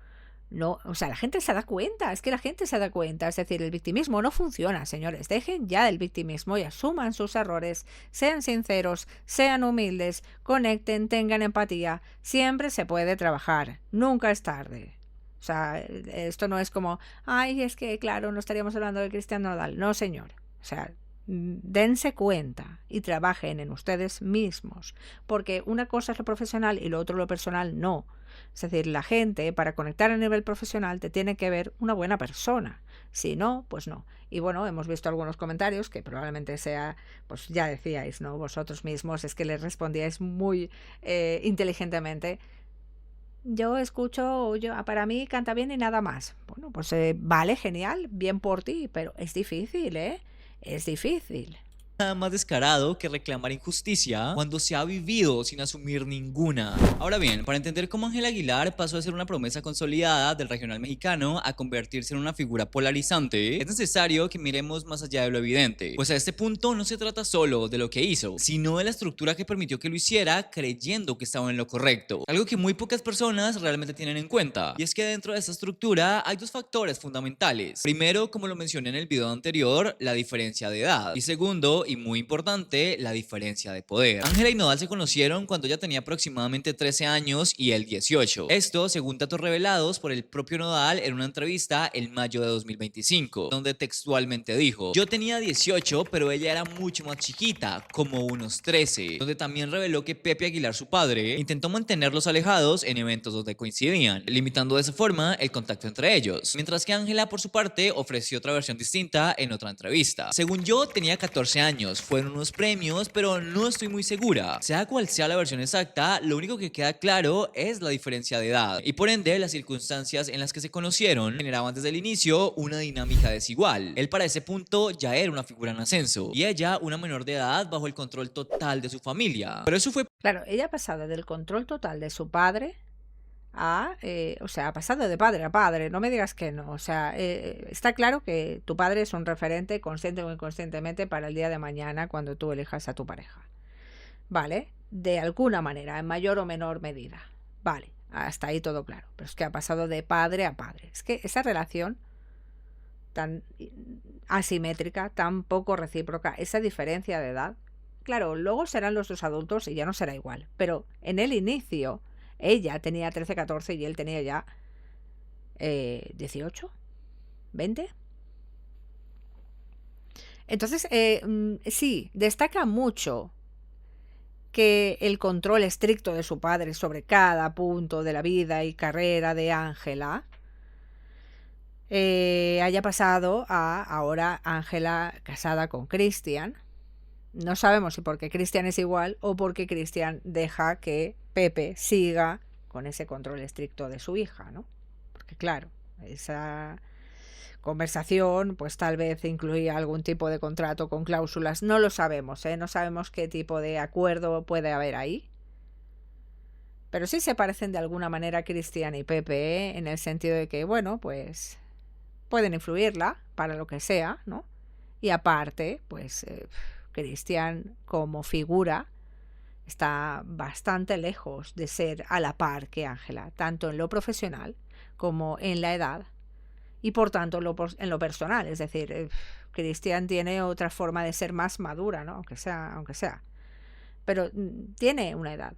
Speaker 1: o sea, la gente se da cuenta, es que la gente se da cuenta, es decir, el victimismo no funciona, señores, dejen ya el victimismo y asuman sus errores, sean sinceros, sean humildes, conecten, tengan empatía, siempre se puede trabajar, nunca es tarde. O sea, esto no es como, ay, es que claro, no estaríamos hablando de Cristian Nodal. No, señor. O sea, dense cuenta y trabajen en ustedes mismos, porque una cosa es lo profesional y lo otro lo personal no. Es decir, la gente para conectar a nivel profesional te tiene que ver una buena persona. Si no, pues no. Y bueno, hemos visto algunos comentarios que probablemente sea, pues ya decíais, ¿no? Vosotros mismos, es que les respondíais muy inteligentemente. Yo escucho, para mí canta bien y nada más. Bueno, pues vale, genial, bien por ti, pero es difícil, ¿eh? Es difícil.
Speaker 8: Nada más descarado que reclamar injusticia cuando se ha vivido sin asumir ninguna. Ahora bien, para entender cómo Ángela Aguilar pasó a ser una promesa consolidada del regional mexicano a convertirse en una figura polarizante, es necesario que miremos más allá de lo evidente, pues a este punto no se trata solo de lo que hizo, sino de la estructura que permitió que lo hiciera creyendo que estaba en lo correcto, algo que muy pocas personas realmente tienen en cuenta, y es que dentro de esta estructura hay dos factores fundamentales. Primero, como lo mencioné en el video anterior, la diferencia de edad, y segundo, y muy importante, la diferencia de poder. Ángela y Nodal se conocieron cuando ella tenía aproximadamente 13 años y él 18. Esto según datos revelados por el propio Nodal en una entrevista en mayo de 2025, donde textualmente dijo: yo tenía 18, pero ella era mucho más chiquita, como unos 13, donde también reveló que Pepe Aguilar, su padre, intentó mantenerlos alejados en eventos donde coincidían, limitando de esa forma el contacto entre ellos, mientras que Ángela, por su parte, ofreció otra versión distinta en otra entrevista. Según yo, tenía 14 años, fueron unos premios, pero no estoy muy segura. Sea cual sea la versión exacta, lo único que queda claro es la diferencia de edad, y por ende las circunstancias en las que se conocieron generaban desde el inicio una dinámica desigual. Él para ese punto ya era una figura en ascenso, y ella una menor de edad bajo el control total de su familia. Pero eso fue...
Speaker 1: Claro, ella ha pasado del control total de su padre a, o sea, ha pasado de padre a padre, no me digas que no, o sea, está claro que tu padre es un referente consciente o inconscientemente para el día de mañana cuando tú elijas a tu pareja, ¿vale? De alguna manera, en mayor o menor medida, vale, hasta ahí todo claro, pero es que ha pasado de padre a padre, es que esa relación tan asimétrica, tan poco recíproca, esa diferencia de edad, claro, luego serán los dos adultos y ya no será igual, pero en el inicio ella tenía 13, 14 y él tenía ya 18, 20. Entonces, sí, destaca mucho que el control estricto de su padre sobre cada punto de la vida y carrera de Ángela haya pasado a ahora Ángela casada con Cristian. No sabemos si porque Cristian es igual o porque Cristian deja que Pepe siga con ese control estricto de su hija, ¿no? Porque claro, esa conversación pues tal vez incluía algún tipo de contrato con cláusulas, no lo sabemos, no sabemos qué tipo de acuerdo puede haber ahí. Pero sí se parecen de alguna manera Cristian y Pepe, en el sentido de que, bueno, pues pueden influirla para lo que sea, ¿no? Y aparte, pues Cristian como figura está bastante lejos de ser a la par que Ángela, tanto en lo profesional como en la edad y por tanto en lo personal. Es decir, Cristian tiene otra forma de ser más madura, ¿no? Aunque sea. Pero tiene una edad.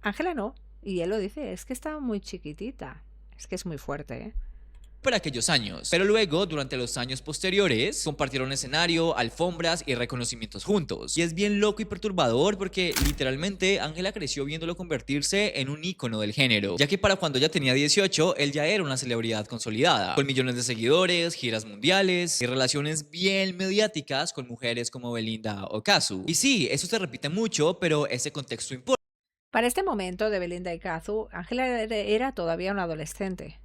Speaker 1: Ángela no. Y él lo dice, es que está muy chiquitita. Es que es muy fuerte, ¿eh?
Speaker 8: para aquellos años. Pero luego, durante los años posteriores, compartieron escenario, alfombras y reconocimientos juntos. Y es bien loco y perturbador porque literalmente Ángela creció viéndolo convertirse en un ícono del género, ya que para cuando ella tenía 18, él ya era una celebridad consolidada, con millones de seguidores, giras mundiales y relaciones bien mediáticas con mujeres como Belinda o Kazu. Y sí, eso se repite mucho, pero ese contexto importa.
Speaker 1: Para este momento de Belinda y Kazu, Ángela era todavía una adolescente.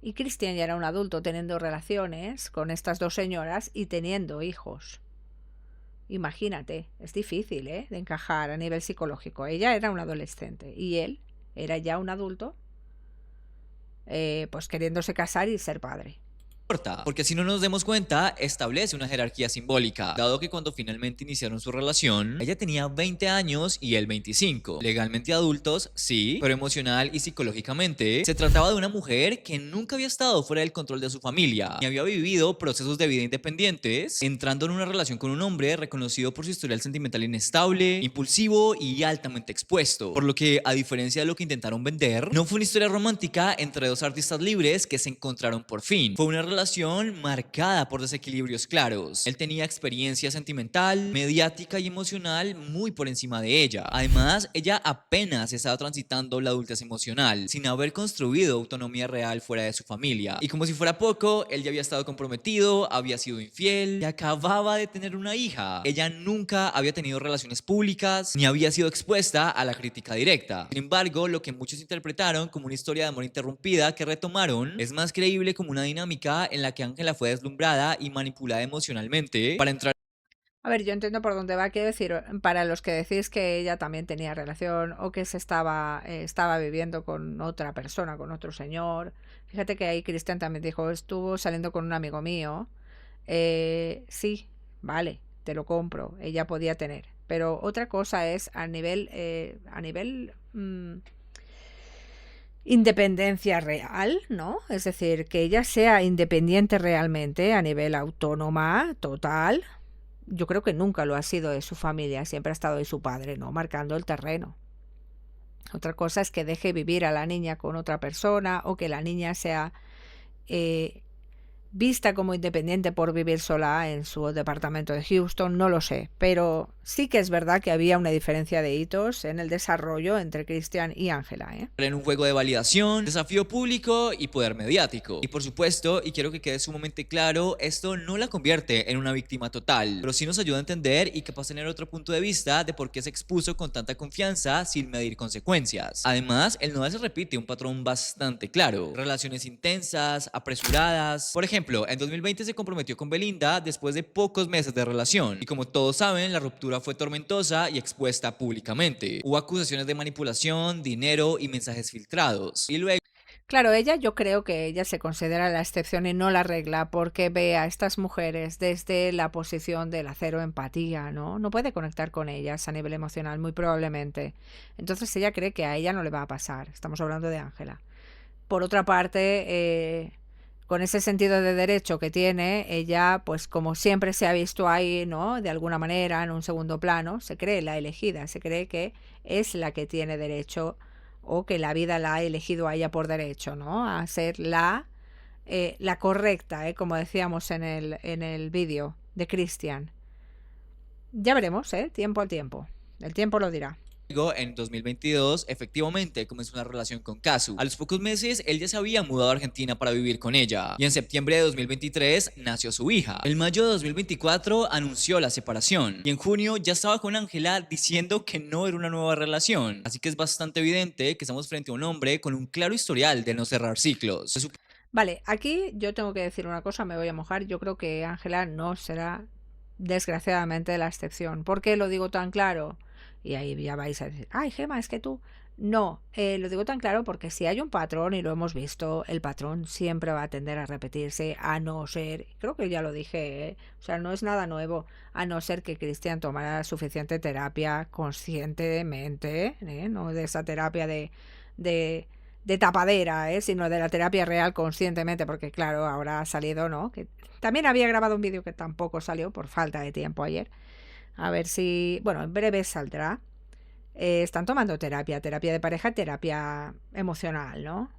Speaker 1: Y Christian ya era un adulto teniendo relaciones con estas dos señoras y teniendo hijos. Imagínate, es difícil, de encajar a nivel psicológico. Ella era un adolescente y él era ya un adulto, pues queriéndose casar y ser padre.
Speaker 8: Porque si no nos demos cuenta, establece una jerarquía simbólica, dado que cuando finalmente iniciaron su relación, ella tenía 20 años y él 25. Legalmente adultos, sí, pero emocional y psicológicamente, se trataba de una mujer que nunca había estado fuera del control de su familia, ni había vivido procesos de vida independientes, entrando en una relación con un hombre reconocido por su historial sentimental inestable, impulsivo y altamente expuesto. Por lo que, a diferencia de lo que intentaron vender, no fue una historia romántica entre dos artistas libres que se encontraron por fin. Fue una relación marcada por desequilibrios claros. Él tenía experiencia sentimental, mediática y emocional muy por encima de ella. Además, ella apenas estaba transitando la adultez emocional, sin haber construido autonomía real fuera de su familia. Y como si fuera poco, él ya había estado comprometido, había sido infiel y acababa de tener una hija. Ella nunca había tenido relaciones públicas ni había sido expuesta a la crítica directa. Sin embargo, lo que muchos interpretaron como una historia de amor interrumpida que retomaron es más creíble como una dinámica en la que Ángela fue deslumbrada y manipulada emocionalmente para entrar.
Speaker 1: A ver, yo entiendo por dónde va. Quiero decir, para los que decís que ella también tenía relación o que estaba viviendo con otra persona, con otro señor. Fíjate que ahí Cristian también dijo, estuvo saliendo con un amigo mío. Sí, vale, te lo compro. Ella podía tener. Pero otra cosa es a nivel independencia real, ¿no? Es decir, que ella sea independiente realmente a nivel autónoma, total. Yo creo que nunca lo ha sido de su familia, siempre ha estado de su padre, ¿no? Marcando el terreno. Otra cosa es que deje vivir a la niña con otra persona o que la niña sea vista como independiente por vivir sola en su departamento de Houston, no lo sé, pero sí que es verdad que había una diferencia de hitos en el desarrollo entre Christian y Ángela,
Speaker 8: En un juego de validación, desafío público y poder mediático. Y por supuesto, y quiero que quede sumamente claro, esto no la convierte en una víctima total, pero sí nos ayuda a entender y capaz tener otro punto de vista de por qué se expuso con tanta confianza sin medir consecuencias. Además, el Noda se repite un patrón bastante claro: relaciones intensas, apresuradas. Por ejemplo, en 2020 se comprometió con Belinda después de pocos meses de relación, y como todos saben, la ruptura fue tormentosa y expuesta públicamente. Hubo acusaciones de manipulación, dinero y mensajes filtrados. Y luego...
Speaker 1: Claro, yo creo que ella se considera la excepción y no la regla, porque ve a estas mujeres desde la posición de la cero empatía, ¿no? No puede conectar con ellas a nivel emocional, muy probablemente. Entonces ella cree que a ella no le va a pasar. Estamos hablando de Ángela. Por otra parte, con ese sentido de derecho que tiene, ella, pues como siempre se ha visto ahí, ¿no? De alguna manera, en un segundo plano, se cree la elegida, se cree que es la que tiene derecho o que la vida la ha elegido a ella por derecho, ¿no? A ser la correcta, como decíamos en el vídeo de Christian. Ya veremos, tiempo al tiempo. El tiempo lo dirá.
Speaker 8: En 2022, efectivamente, comenzó una relación con Kazu. A los pocos meses, él ya se había mudado a Argentina para vivir con ella. Y en septiembre de 2023 nació su hija. En mayo de 2024 anunció la separación. Y en junio ya estaba con Ángela diciendo que no era una nueva relación. Así que es bastante evidente que estamos frente a un hombre con un claro historial de no cerrar ciclos.
Speaker 1: Vale, aquí yo tengo que decir una cosa, me voy a mojar. Yo creo que Ángela no será, desgraciadamente, la excepción. ¿Por qué lo digo tan claro? Y ahí ya vais a decir, ay, Gemma, es que tú... No, lo digo tan claro porque si hay un patrón, y lo hemos visto, el patrón siempre va a tender a repetirse, a no ser, creo que ya lo dije, o sea, no es nada nuevo, a no ser que Christian tomara suficiente terapia conscientemente, no de esa terapia de tapadera, sino de la terapia real conscientemente, porque claro, ahora ha salido, ¿no? Que también había grabado un vídeo que tampoco salió por falta de tiempo ayer. A ver si, bueno, en breve saldrá. Están tomando terapia de pareja, terapia emocional, ¿no?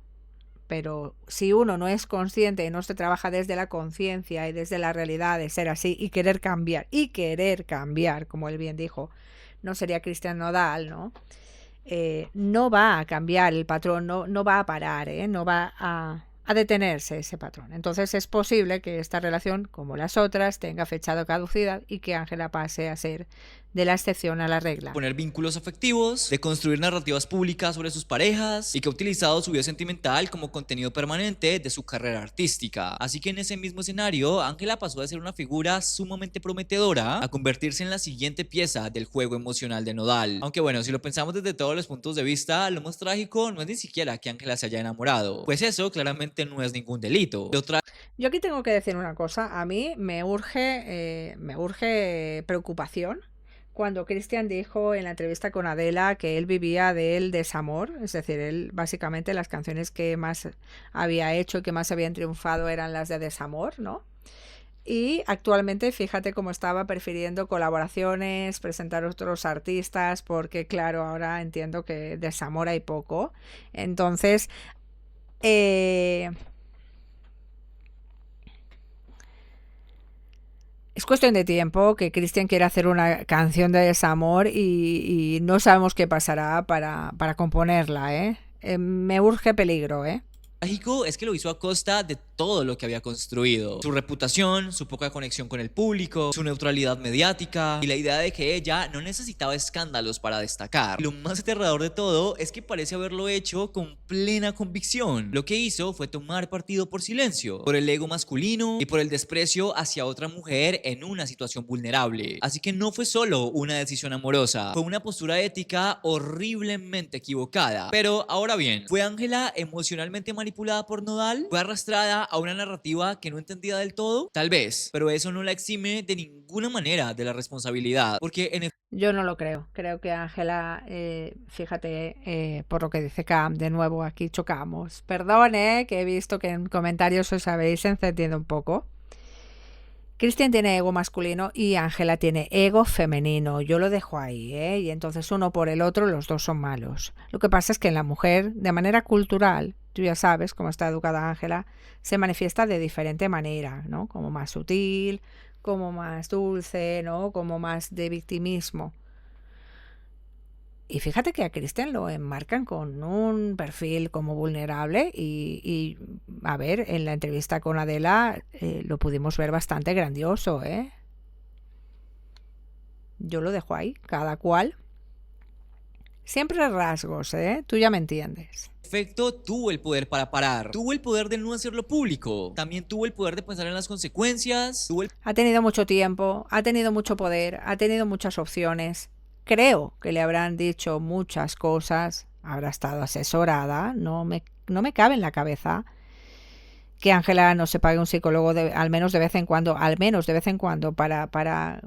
Speaker 1: pero si uno no es consciente y no se trabaja desde la conciencia y desde la realidad de ser así y querer cambiar, como él bien dijo, no sería Cristian Nodal, ¿no? No va a cambiar el patrón, no va a parar, no va a detenerse ese patrón. Entonces es posible que esta relación, como las otras, tenga fecha de caducidad y que Ángela pase a ser de la excepción a la regla.
Speaker 8: Poner vínculos afectivos, de construir narrativas públicas sobre sus parejas y que ha utilizado su vida sentimental como contenido permanente de su carrera artística. Así que en ese mismo escenario, Ángela pasó de ser una figura sumamente prometedora a convertirse en la siguiente pieza del juego emocional de Nodal. Aunque bueno, si lo pensamos desde todos los puntos de vista, lo más trágico no es ni siquiera que Ángela se haya enamorado, pues eso claramente no es ningún delito.
Speaker 1: Yo aquí tengo que decir una cosa, a mí me urge preocupación cuando Cristian dijo en la entrevista con Adela que él vivía del desamor, es decir, él básicamente las canciones que más había hecho y que más habían triunfado eran las de desamor, ¿no? Y actualmente fíjate cómo estaba prefiriendo colaboraciones, presentar otros artistas, porque claro, ahora entiendo que desamor hay poco. Entonces, es cuestión de tiempo que Cristian quiera hacer una canción de desamor y no sabemos qué pasará para componerla, ¿eh? Me urge peligro, ¿eh?
Speaker 8: Trágico es que lo hizo a costa de todo lo que había construido. Su reputación, su poca conexión con el público, su neutralidad mediática y la idea de que ella no necesitaba escándalos para destacar. Y lo más aterrador de todo es que parece haberlo hecho con plena convicción. Lo que hizo fue tomar partido por silencio, por el ego masculino y por el desprecio hacia otra mujer en una situación vulnerable. Así que no fue solo una decisión amorosa, fue una postura ética horriblemente equivocada. Pero ahora bien, ¿fue Ángela emocionalmente manipulada por Nodal? ¿Fue arrastrada a una narrativa que no entendía del todo? Tal vez, pero eso no la exime de ninguna manera de la responsabilidad, porque en
Speaker 1: yo no lo creo. Creo que Ángela, fíjate, por lo que dice Cam, de nuevo aquí chocamos. Perdón, que he visto que en comentarios os habéis encendido un poco. Cristian tiene ego masculino y Ángela tiene ego femenino. Yo lo dejo ahí, y entonces uno por el otro los dos son malos. Lo que pasa es que en la mujer, de manera cultural, tú ya sabes cómo está educada Ángela, se manifiesta de diferente manera, ¿no? Como más sutil, como más dulce, ¿no? Como más de victimismo. Y fíjate que a Cristian lo enmarcan con un perfil como vulnerable y a ver, en la entrevista con Adela lo pudimos ver bastante grandioso, ¿eh? Yo lo dejo ahí, cada cual. Siempre rasgos, ¿eh? Tú ya me entiendes.
Speaker 8: efecto, tuvo el poder para parar, tuvo el poder de no hacerlo público, también tuvo el poder de pensar en las consecuencias,
Speaker 1: Ha tenido mucho tiempo, ha tenido mucho poder, ha tenido muchas opciones. Creo que le habrán dicho muchas cosas, habrá estado asesorada, no me cabe en la cabeza que Ángela no se pague un psicólogo al menos de vez en cuando, para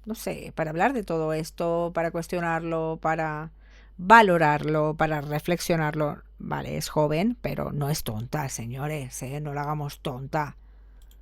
Speaker 1: no sé, para hablar de todo esto, para cuestionarlo, para valorarlo, para reflexionarlo. Vale, es joven, pero no es tonta, señores, no la hagamos tonta.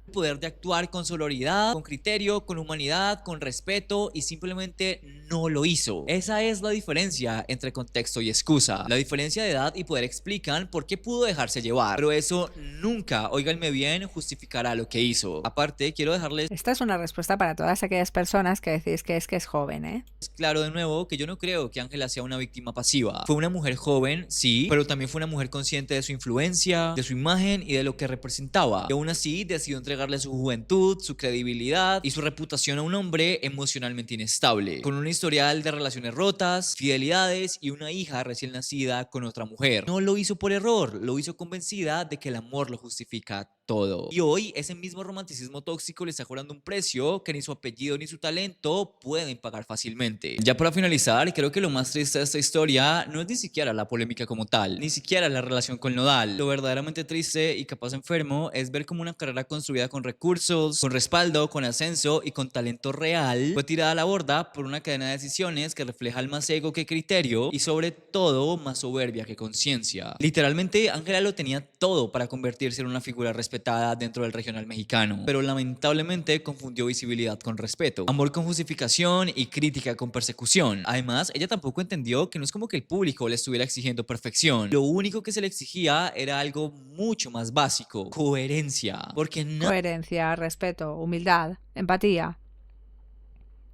Speaker 8: el poder de actuar con sororidad, con criterio, con humanidad, con respeto, y simplemente no lo hizo. Esa es la diferencia entre contexto y excusa. La diferencia de edad y poder explican por qué pudo dejarse llevar, pero eso nunca, óiganme bien, justificará lo que hizo. Aparte, quiero dejarles
Speaker 1: Esta es una respuesta para todas aquellas personas que decís que es joven,
Speaker 8: claro de nuevo que yo no creo que Ángela sea una víctima pasiva. Fue una mujer joven, sí, pero también fue una mujer consciente de su influencia, de su imagen y de lo que representaba. Y aún así decidió entregarle su juventud, su credibilidad y su reputación a un hombre emocionalmente inestable, con un historial de relaciones rotas, fidelidades y una hija recién nacida con otra mujer. No lo hizo por error, lo hizo convencida de que el amor lo justifica todo. Y hoy ese mismo romanticismo tóxico le está cobrando un precio que ni su apellido ni su talento pueden pagar fácilmente. Ya para finalizar, creo que lo más triste de esta historia no es ni siquiera la polémica como tal, ni siquiera la relación con Nodal. Lo verdaderamente triste y capaz enfermo es ver cómo una carrera construida con recursos, con respaldo, con ascenso y con talento real fue tirada a la borda por una cadena de decisiones que refleja más ego que criterio y sobre todo más soberbia que conciencia. Literalmente, Ángela lo tenía todo para convertirse en una figura respetada respetada dentro del regional mexicano, pero lamentablemente confundió visibilidad con respeto, amor con justificación y crítica con persecución. Además, ella tampoco entendió que no es como que el público le estuviera exigiendo perfección. Lo único que se le exigía era algo mucho más básico: coherencia. Porque
Speaker 1: coherencia, respeto, humildad, empatía.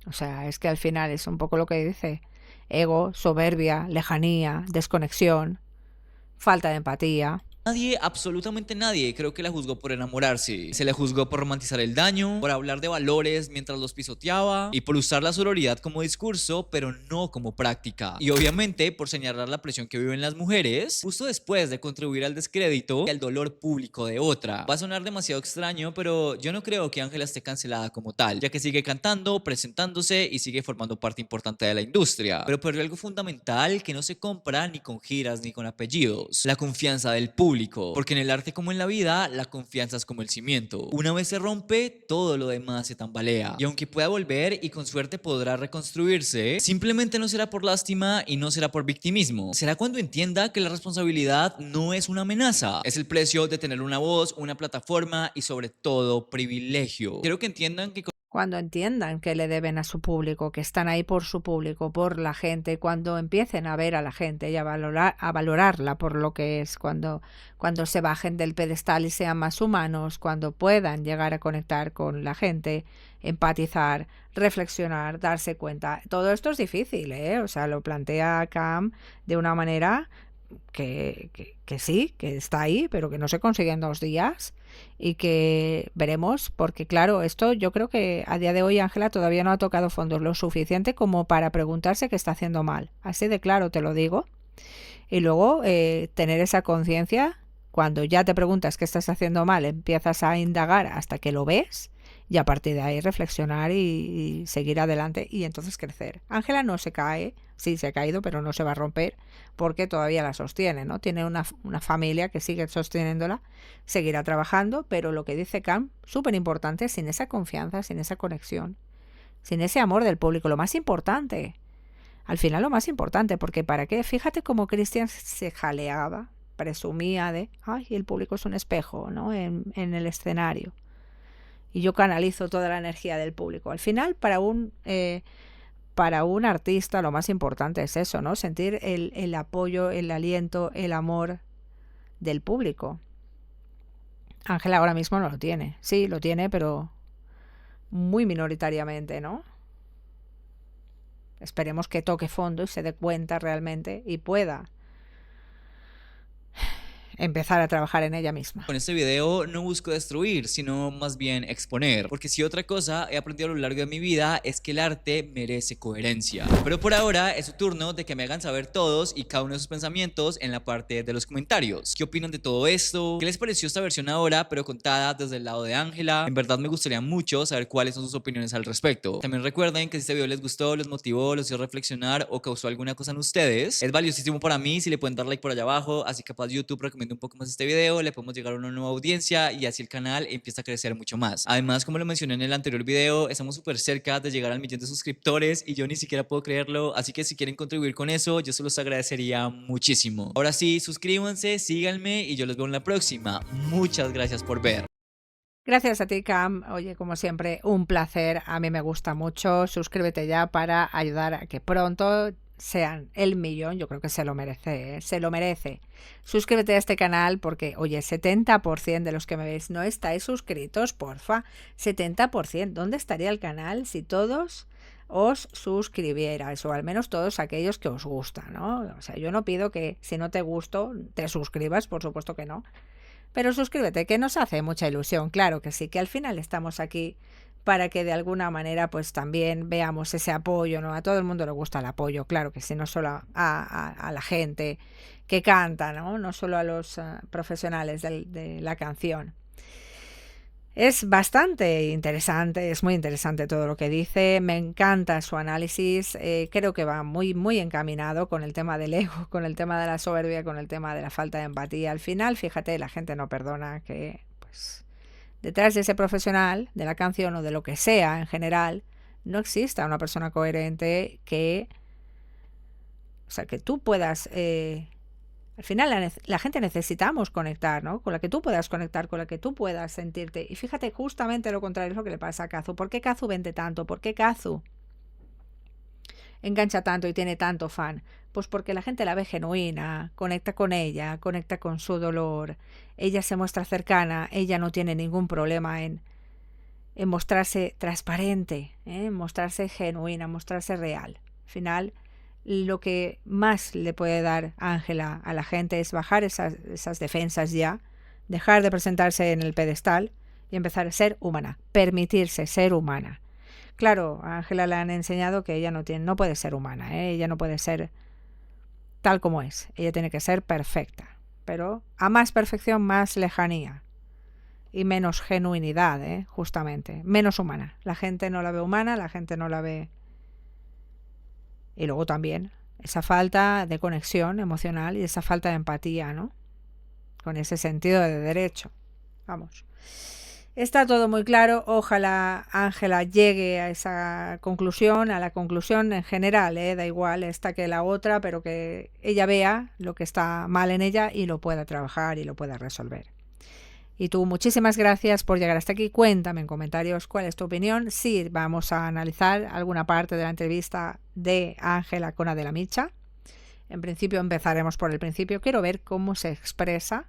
Speaker 1: O sea, es que al final es un poco lo que dice: ego, soberbia, lejanía, desconexión, falta de empatía.
Speaker 8: nadie, absolutamente nadie, creo que la juzgó por enamorarse. Se le juzgó por romantizar el daño, por hablar de valores mientras los pisoteaba y por usar la sororidad como discurso, pero no como práctica. Y obviamente por señalar la presión que viven las mujeres, justo después de contribuir al descrédito y al dolor público de otra. Va a sonar demasiado extraño, pero yo no creo que Ángela esté cancelada como tal, ya que sigue cantando, presentándose y sigue formando parte importante de la industria. Pero perdió algo fundamental que no se compra ni con giras ni con apellidos: la confianza del público. Porque en el arte como en la vida, la confianza es como el cimiento. Una vez se rompe, todo lo demás se tambalea. Y aunque pueda volver y con suerte podrá reconstruirse, simplemente no será por lástima y no será por victimismo. Será cuando entienda que la responsabilidad no es una amenaza, es el precio de tener una voz, una plataforma y sobre todo privilegio. Quiero que entiendan que
Speaker 1: cuando entiendan que le deben a su público, que están ahí por su público, por la gente, cuando empiecen a ver a la gente y a valorarla por lo que es, cuando se bajen del pedestal y sean más humanos, cuando puedan llegar a conectar con la gente, empatizar, reflexionar, darse cuenta. Todo esto es difícil, ¿eh? O sea, lo plantea Cam de una manera que sí, que está ahí, pero que no se consigue en 2 días y que veremos, porque claro, esto yo creo que a día de hoy Ángela todavía no ha tocado fondos lo suficiente como para preguntarse qué está haciendo mal. Así de claro te lo digo. Y luego tener esa conciencia, cuando ya te preguntas qué estás haciendo mal, empiezas a indagar hasta que lo ves y a partir de ahí reflexionar y seguir adelante y entonces crecer. Ángela no se cae, sí se ha caído, pero no se va a romper porque todavía la sostiene, ¿no? Tiene una familia que sigue sosteniéndola, seguirá trabajando, pero lo que dice Cam, súper importante, sin esa confianza, sin esa conexión, sin ese amor del público, lo más importante, al final lo más importante, porque ¿para qué? Fíjate cómo Cristian se jaleaba, presumía de, ay, el público es un espejo, ¿no? En el escenario. Y yo canalizo toda la energía del público. Al final, para un artista lo más importante es eso, ¿no? Sentir el apoyo, el aliento, el amor del público. Ángela ahora mismo no lo tiene. Sí, lo tiene, pero muy minoritariamente, ¿no? Esperemos que toque fondo y se dé cuenta realmente y pueda empezar a trabajar en ella misma.
Speaker 8: Con este video no busco destruir, sino más bien exponer, porque si otra cosa he aprendido a lo largo de mi vida es que el arte merece coherencia. Pero por ahora es su turno de que me hagan saber todos y cada uno de sus pensamientos en la parte de los comentarios. ¿Qué opinan de todo esto? ¿Qué les pareció esta versión ahora, pero contada desde el lado de Ángela? En verdad me gustaría mucho saber cuáles son sus opiniones al respecto. También recuerden que si este video les gustó, les motivó, los hizo reflexionar o causó alguna cosa en ustedes, es valiosísimo para mí si le pueden dar like por allá abajo, así capaz YouTube recomienda un poco más este video, le podemos llegar a una nueva audiencia y así el canal empieza a crecer mucho más. Además, como lo mencioné en el anterior video, estamos súper cerca de llegar al 1.000.000 de suscriptores y yo ni siquiera puedo creerlo, así que si quieren contribuir con eso, yo se los agradecería muchísimo. Ahora sí, suscríbanse, síganme y yo los veo en la próxima. Muchas gracias por ver.
Speaker 1: Gracias a ti, Cam. Oye, como siempre, un placer. A mí me gusta mucho. Suscríbete ya para ayudar a que pronto sean el 1.000.000. Yo creo que se lo merece, ¿eh? Se lo merece. Suscríbete a este canal porque, oye, 70% de los que me veis no estáis suscritos, porfa. 70%. ¿Dónde estaría el canal si todos os suscribierais? O al menos todos aquellos que os gustan, ¿no? O sea, yo no pido que si no te gusto te suscribas, por supuesto que no. Pero suscríbete, que nos hace mucha ilusión, claro que sí, que al final estamos aquí para que de alguna manera pues también veamos ese apoyo, ¿no? A todo el mundo le gusta el apoyo, claro que sí, no solo a la gente que canta, ¿no? No solo a los profesionales de la canción. Es bastante interesante, es muy interesante todo lo que dice, me encanta su análisis, creo que va muy, muy encaminado con el tema del ego, con el tema de la soberbia, con el tema de la falta de empatía. Al final, fíjate, la gente no perdona que pues detrás de ese profesional, de la canción o de lo que sea en general, no exista una persona coherente que, o sea, que tú puedas Al final la gente necesitamos conectar, ¿no? Con la que tú puedas conectar, con la que tú puedas sentirte. Y fíjate, justamente lo contrario es lo que le pasa a Kazu. ¿Por qué Kazu vende tanto? ¿Por qué Kazu engancha tanto y tiene tanto fan? Pues porque la gente la ve genuina, conecta con ella, conecta con su dolor. Ella se muestra cercana, ella no tiene ningún problema en mostrarse transparente, en mostrarse genuina, mostrarse real. Al final, lo que más le puede dar Ángela a la gente es bajar esas defensas ya, dejar de presentarse en el pedestal y empezar a ser humana, permitirse ser humana. Claro, a Ángela le han enseñado que ella no puede ser humana, ella no puede ser tal como es, ella tiene que ser perfecta, pero a más perfección, más lejanía y menos genuinidad, justamente, menos humana. La gente no la ve humana, la gente no la ve. Y luego también esa falta de conexión emocional y esa falta de empatía, ¿no? Con ese sentido de derecho. Vamos. Está todo muy claro. Ojalá Ángela llegue a esa conclusión, a la conclusión en general, da igual esta que la otra, pero que ella vea lo que está mal en ella y lo pueda trabajar y lo pueda resolver. Y tú, muchísimas gracias por llegar hasta aquí. Cuéntame en comentarios cuál es tu opinión. Sí, vamos a analizar alguna parte de la entrevista de Ángela con Adela Micha. En principio empezaremos por el principio. Quiero ver cómo se expresa,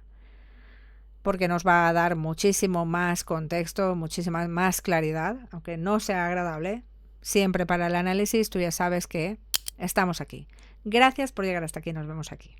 Speaker 1: porque nos va a dar muchísimo más contexto, muchísima más claridad, aunque no sea agradable. Siempre para el análisis, tú ya sabes que estamos aquí. Gracias por llegar hasta aquí. Nos vemos aquí.